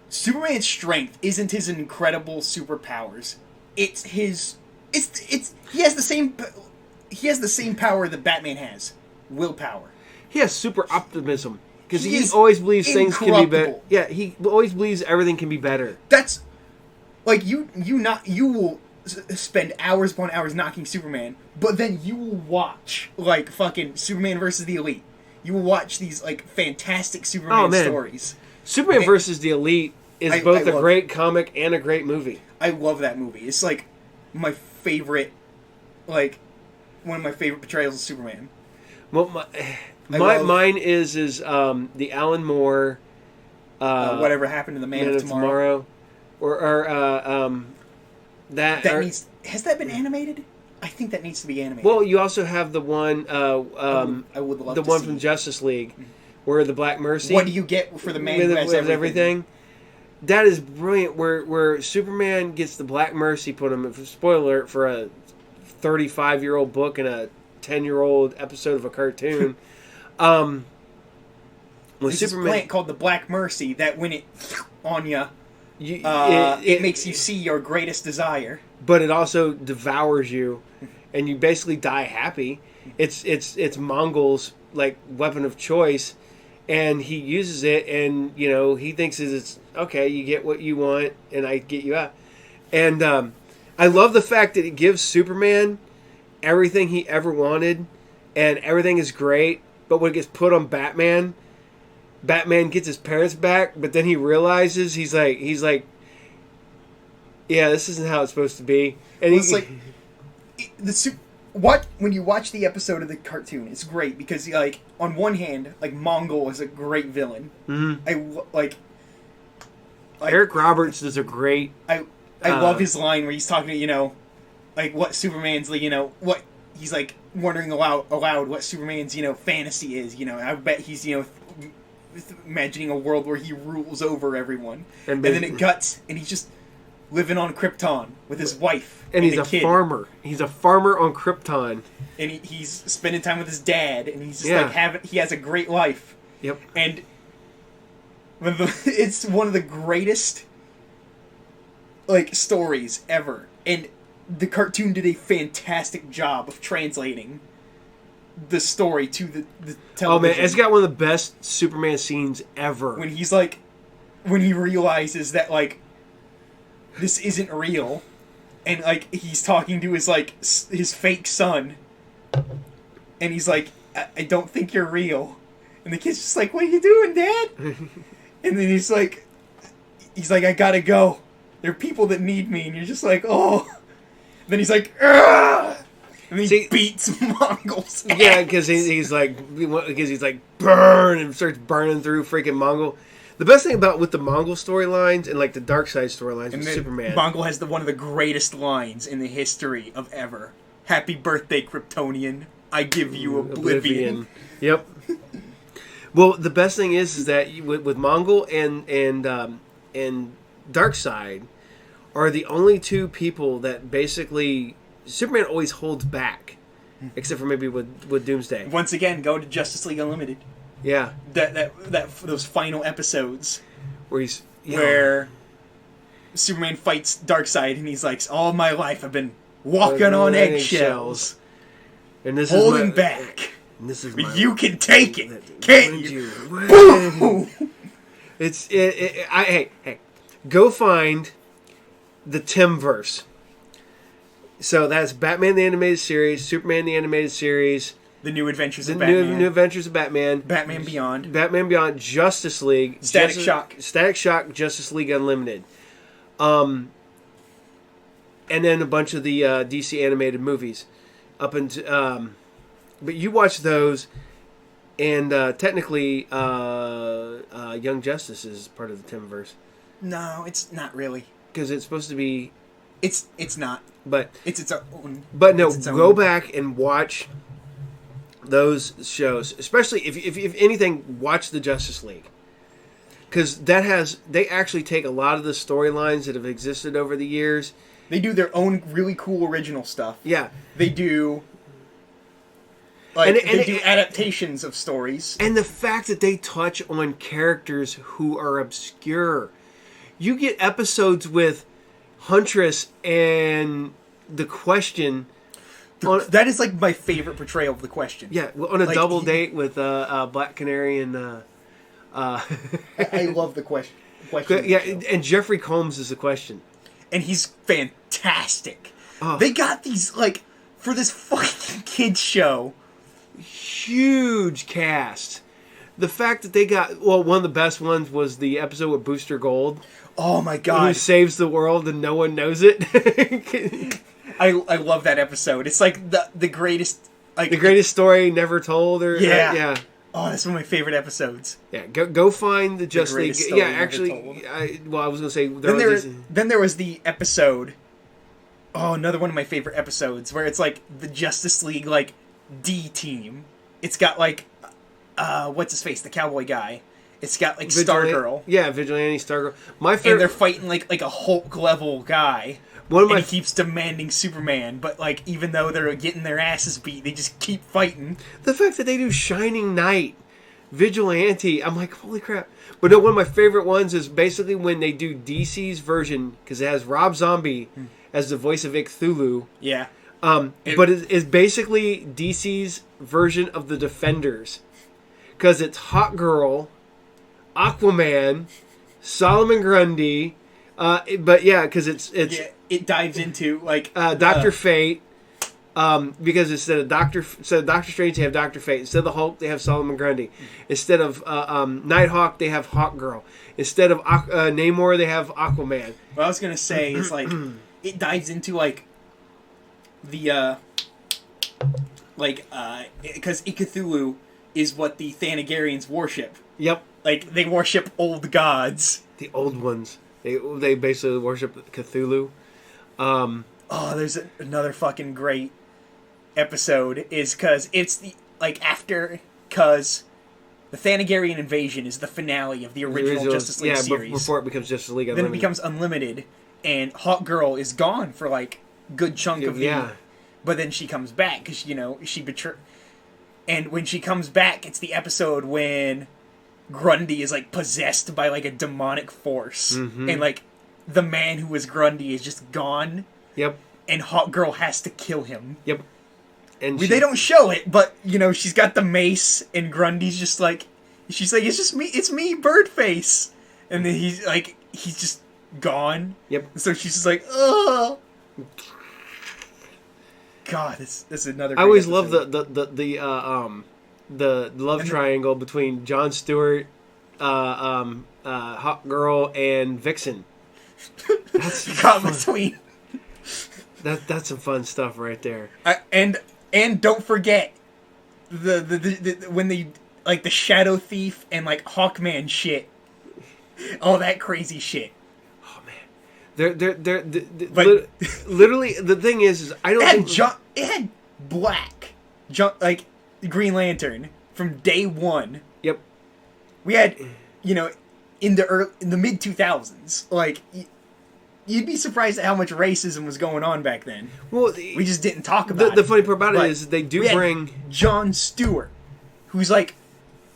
Superman's strength isn't his incredible superpowers. It's his... He has the same... He has the same power that Batman has. Willpower. He has super optimism. Because he always believes things can be better. Yeah, he always believes everything can be better. That's... Like, you will spend hours upon hours knocking Superman, but then you will watch, like, fucking Superman versus the Elite. You will watch these, like, fantastic Superman stories. Superman versus the Elite is both a great comic and a great movie. I love that movie. It's, like, my favorite, like... One of my favorite portrayals of Superman. Well, mine is the Alan Moore. Whatever Happened to the Man of Tomorrow. Has that been animated? I think that needs to be animated. Well, you also have the one. I would love the one from Justice League, where the Black Mercy. What do you get for the man who has everything? That is brilliant. Where Superman gets the Black Mercy put him. Spoiler alert for a 35-year-old book and a 10-year-old episode of a cartoon. There's this plant called the Black Mercy that when it on you, it makes you see your greatest desire. But it also devours you, and you basically die happy. It's Mongol's like weapon of choice, and he uses it, and he thinks it's okay. You get what you want, and I get you out. And I love the fact that it gives Superman everything he ever wanted, and everything is great. But when it gets put on Batman, Batman gets his parents back, but then he realizes he's like, yeah, this isn't how it's supposed to be. And it's like when you watch the episode of the cartoon, it's great because like on one hand, like Mongol is a great villain. Mm-hmm. Eric Roberts is a great. I love his line where he's talking to, like what Superman's, like, what he's like wondering aloud what Superman's, fantasy is, I bet he's, imagining a world where he rules over everyone. And then it cuts and he's just, living on Krypton with his wife And he's a kid. farmer. He's a farmer on Krypton. And he's spending time with his dad, and he's just Yeah. he has a great life. Yep. And it's one of the greatest stories ever. And the cartoon did a fantastic job of translating the story to the television. Oh man, it's got one of the best Superman scenes ever. When he's when he realizes that this isn't real, and he's talking to his fake son, and he's like, I don't think you're real. And the kid's just like, what are you doing, Dad? And then he's like, I gotta go. There are people that need me. And you're just like, oh. And then he's like, Argh! And then he beats Mongols. Yeah, because he's like, burn, and starts burning through freaking Mongol. The best thing with the Mongol storylines and the Dark Side storylines with Superman. Mongol has one of the greatest lines in the history of ever. Happy birthday, Kryptonian. I give you oblivion. Yep. Well, the best thing is that with Mongol and Darkseid are the only two people that basically Superman always holds back, except for maybe with Doomsday. Once again, go to Justice League Unlimited. Yeah. Those final episodes where Superman fights Darkseid, and he's like, all my life I've been walking on eggshells, and this holding is back. And this is but you can take it, can't you? Boom! Hey, go find the Timverse. So that's Batman the Animated Series, Superman the Animated Series, The New Adventures of Batman, New Adventures of Batman, Batman Beyond, Justice League, Static Shock, Justice League Unlimited, and then a bunch of the DC animated movies. But you watch those, and technically, Young Justice is part of the Timverse. No, it's not really. Because it's supposed to be. It's not. But it's its own. But no, go back and watch those shows. Especially if anything, watch the Justice League. Because they actually take a lot of the storylines that have existed over the years. They do their own really cool original stuff. Yeah. They do. They do adaptations of stories. And the fact that they touch on characters who are obscure. You get episodes with Huntress and the Question. That is my favorite portrayal of the Question. Yeah, on a double date with Black Canary and... I love the Question. Yeah, and Jeffrey Combs is the Question. And he's fantastic. They got these, for this fucking kids show... Huge cast. The fact that they got one of the best ones was the episode with Booster Gold. Oh my god! Who saves the world and no one knows it. I love that episode. It's the greatest the greatest story never told. Or yeah. Oh, that's one of my favorite episodes. Yeah, go find the Justice League. Yeah, actually, I was gonna say then there was the episode. Oh, another one of my favorite episodes where it's the Justice League D team. It's got what's his face, the cowboy guy. It's got Stargirl. Yeah, Vigilante, Stargirl. My favorite. And they're fighting like a Hulk level guy. And he keeps demanding Superman, but even though they're getting their asses beat, they just keep fighting. The fact that they do Shining Knight, Vigilante, I'm like, holy crap. But no, one of my favorite ones is basically when they do DC's version, because it has Rob Zombie as the voice of Cthulhu. Yeah. But it's basically DC's version of the Defenders. Because it's Hawkgirl, Aquaman, Solomon Grundy, but yeah, because it dives into Dr. Fate. Because instead of Doctor Strange, they have Dr. Fate. Instead of the Hulk, they have Solomon Grundy. Instead of Nighthawk, they have Hawkgirl. Instead of Namor, they have Aquaman. What I was gonna say is it dives into the because Cthulhu is what the Thanagarians worship. Yep. They worship old gods. The old ones. They basically worship Cthulhu. There's another fucking great episode is because it's the because the Thanagarian invasion is the finale of the original Justice League series. Before it becomes Justice League Unlimited. Then it becomes Unlimited, and Hawk Girl is gone for like good chunk of the. Yeah. But then she comes back because she betrayed. And when she comes back, it's the episode when Grundy is like possessed by like a demonic force, and like the man who was Grundy is just gone. Yep. And Hawk Girl has to kill him. Yep. And They don't show it, but she's got the mace, and Grundy's just like, she's like, it's me, Birdface, and then he's just gone. Yep. So she's just like, ugh. God, this is another. I always great love episode. the love triangle between Jon Stewart, Hawk Girl, and Vixen. That's Caught between. that's some fun stuff right there. And don't forget the when they like the Shadow Thief and like Hawkman shit, all that crazy shit. They're But- literally the thing is I don't think It had Black, like Green Lantern from day one. Yep. We had, in the mid 2000s, like. You'd be surprised at how much racism was going on back then. Well, we just didn't talk about it. The funny part about But it is they do we had bring Jon Stewart, who's like,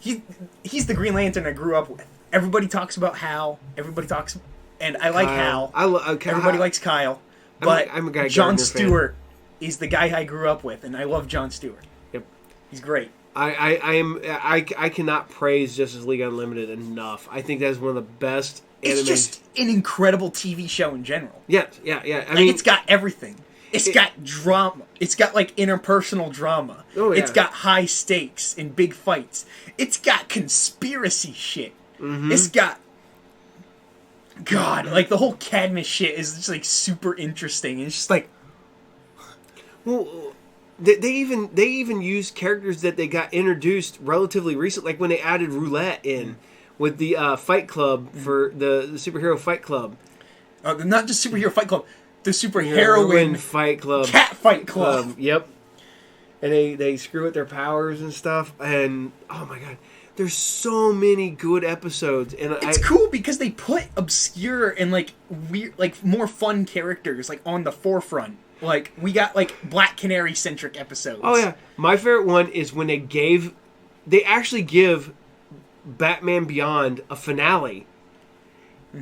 he's the Green Lantern I grew up with. Everybody talks about Hal. Everybody talks, and I like Kyle. Hal. Everybody likes Kyle, but I'm a guy Jon Gardner fan. Stewart is the guy I grew up with, and I love Jon Stewart. Yep. He's great. I cannot praise Justice League Unlimited enough. I think that's one of the best. It's just an incredible TV show in general. Yeah. I mean, it's got everything. It's got drama. It's got like interpersonal drama. Oh, yeah. It's got high stakes and big fights. It's got conspiracy shit. It's got like the whole Cadmus shit is just like super interesting. It's just like, well, they even used characters that they got introduced relatively recent, like when they added Roulette in. With the Fight Club for the superhero Fight Club. Not just superhero Fight Club, the superheroine Fight Club. Cat Fight Club. Yep. And they screw with their powers and stuff. And, oh my god, there's so many good episodes. And it's cool because they put obscure and like weird, like more fun characters like on the forefront. Like we got like Black Canary centric episodes. Oh yeah. My favorite one is when they actually give Batman Beyond a finale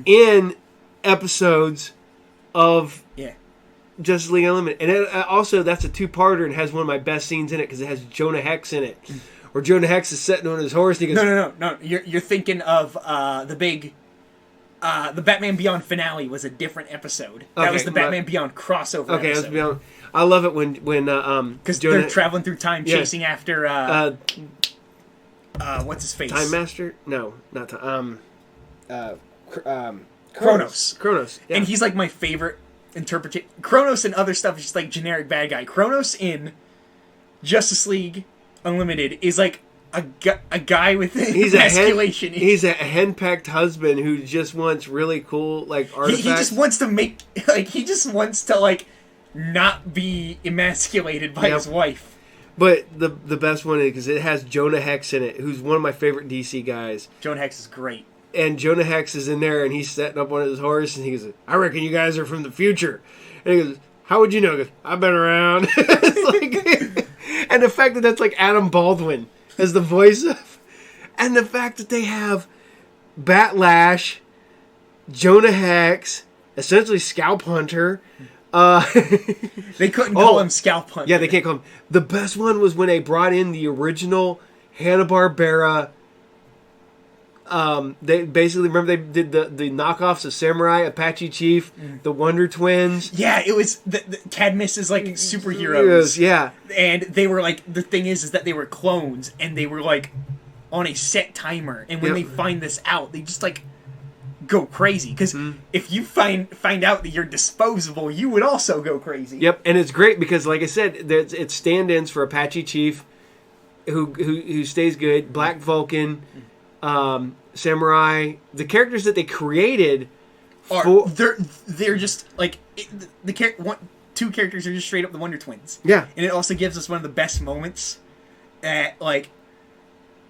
in episodes of Justice League Unlimited, and also that's a two-parter and has one of my best scenes in it because it has Jonah Hex in it, where Jonah Hex is sitting on his horse. And he goes, No. You're thinking of the Batman Beyond finale was a different episode. That was the Batman Beyond crossover. Okay, episode. that's Beyond. I love it when because they're traveling through time chasing after what's his face? Time Master? No, not Time. Kronos. Yeah. And he's like my favorite interpretation. Kronos and other stuff is just like generic bad guy. Kronos in Justice League Unlimited is like a guy with emasculation. He's a henpecked husband who just wants really cool like artifacts. He just wants to make he just wants to like not be emasculated by his wife. But the best one is because it has Jonah Hex in it, who's one of my favorite DC guys. Jonah Hex is great. And Jonah Hex is in there, and he's setting up on his horse, and he goes, "I reckon you guys are from the future." And he goes, "How would you know?" He goes, "I've been around." And the fact that that's like Adam Baldwin as the voice of, and the fact that they have Batlash, Jonah Hex, essentially Scalp Hunter. They couldn't call him Scalp Hunter. Yeah, they can't call him. The best one was when they brought in the original Hanna-Barbera. They basically, remember they did the knockoffs of Samurai, Apache Chief, the Wonder Twins. Yeah, it was the Cadmus is like superheroes. Yeah, and they were like the thing is that they were clones and they were like on a set timer. And when they find this out, they just like go crazy because if you find out that you're disposable, you would also go crazy. Yep, and it's great because, like I said, it's stand-ins for Apache Chief, who stays good. Black Vulcan, Samurai. The characters that they created they're just like two characters are just straight up the Wonder Twins. Yeah, and it also gives us one of the best moments. Like,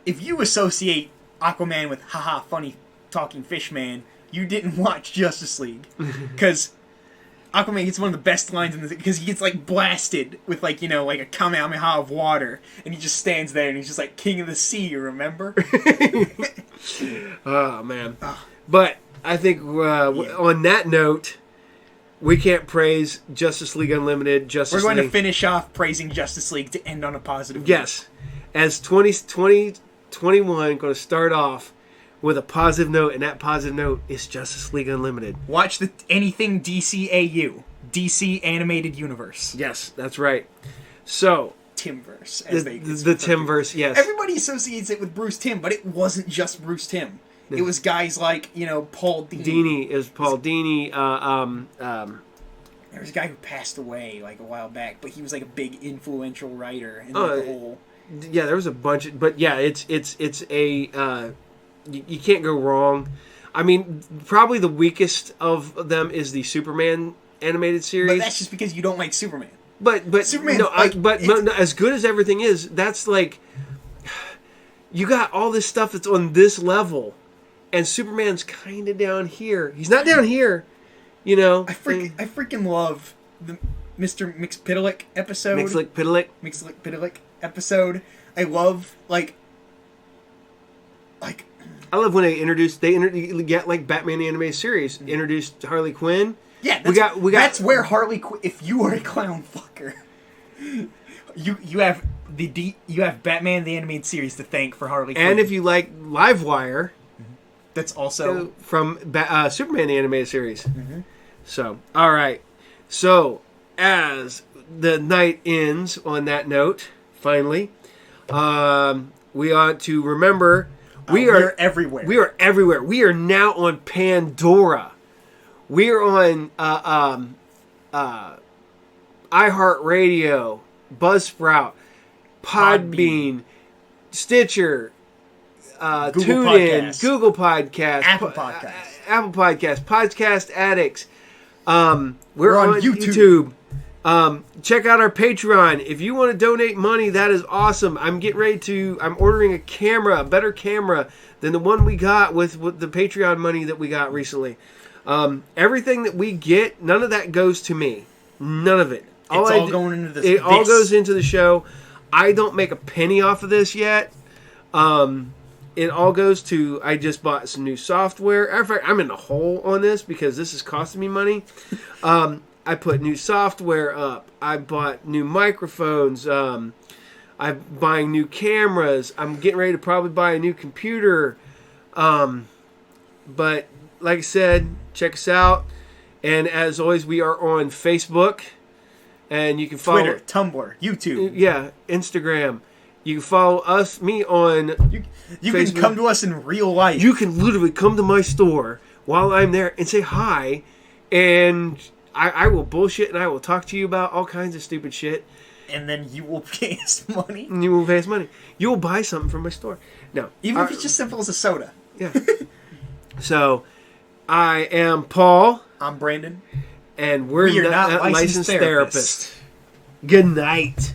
if you associate Aquaman with haha funny talking fish man, you didn't watch Justice League because Aquaman gets one of the best lines in this because he gets like blasted with like like a Kamehameha of water, and he just stands there and he's just like king of the sea. You remember? Oh man! But I think on that note, we can't praise Justice League Unlimited. We're going to finish off praising Justice League to end on a positive. Yes, as 2021 going to start off with a positive note, and that positive note is Justice League Unlimited. Watch anything DCAU, DC Animated Universe. Yes, that's right. So Timverse, as the Timverse. Yes, everybody associates it with Bruce Timm, but it wasn't just Bruce Timm. It was guys like Paul Dini. Dini is Paul Dini. There was a guy who passed away like a while back, but he was like a big influential writer in the whole. Yeah, there was a bunch, but yeah, it's a. You can't go wrong. I mean, probably the weakest of them is the Superman animated series. But that's just because you don't like Superman. But Superman, no, as good as everything is, that's like you got all this stuff that's on this level, and Superman's kind of down here. He's not down here, I freaking love the Mr. Mxyzptlk episode. Mxyzptlk episode. I love I love when they get like Batman the Animated Series introduced Harley Quinn. Yeah, that's where Harley Quinn. If you are a clown fucker, you have Batman the Animated Series to thank for Harley Quinn. And if you like Livewire, that's also from Superman the Animated Series. Mm-hmm. So, all right. So, as the night ends on that note, finally, we ought to remember. We are everywhere. We are everywhere. We are now on Pandora. We are on iHeartRadio, Buzzsprout, Podbean, Stitcher, TuneIn, Google Podcasts, Apple Podcasts, Podcast Addicts. We're on YouTube. Check out our Patreon. If you want to donate money, that is awesome. I'm ordering a better camera than the one we got with the Patreon money that we got recently. Everything that we get, none of that goes to me. None of it. All going into this. It all goes into the show. I don't make a penny off of this yet. It all goes to, I just bought some new software. In fact, I'm in a hole on this because this is costing me money. I put new software up. I bought new microphones. I'm buying new cameras. I'm getting ready to probably buy a new computer. But like I said, check us out. And as always, we are on Facebook. And you can follow Twitter, Tumblr, YouTube. Yeah, Instagram. You can follow me on You can come to us in real life. You can literally come to my store while I'm there and say hi. And I will bullshit and I will talk to you about all kinds of stupid shit. And then you will pay us money. And you will pay us money. You will buy something from my store. No. Even if it's just simple as a soda. Yeah. So, I am Paul. I'm Brandon. And we are not licensed therapists. Good night.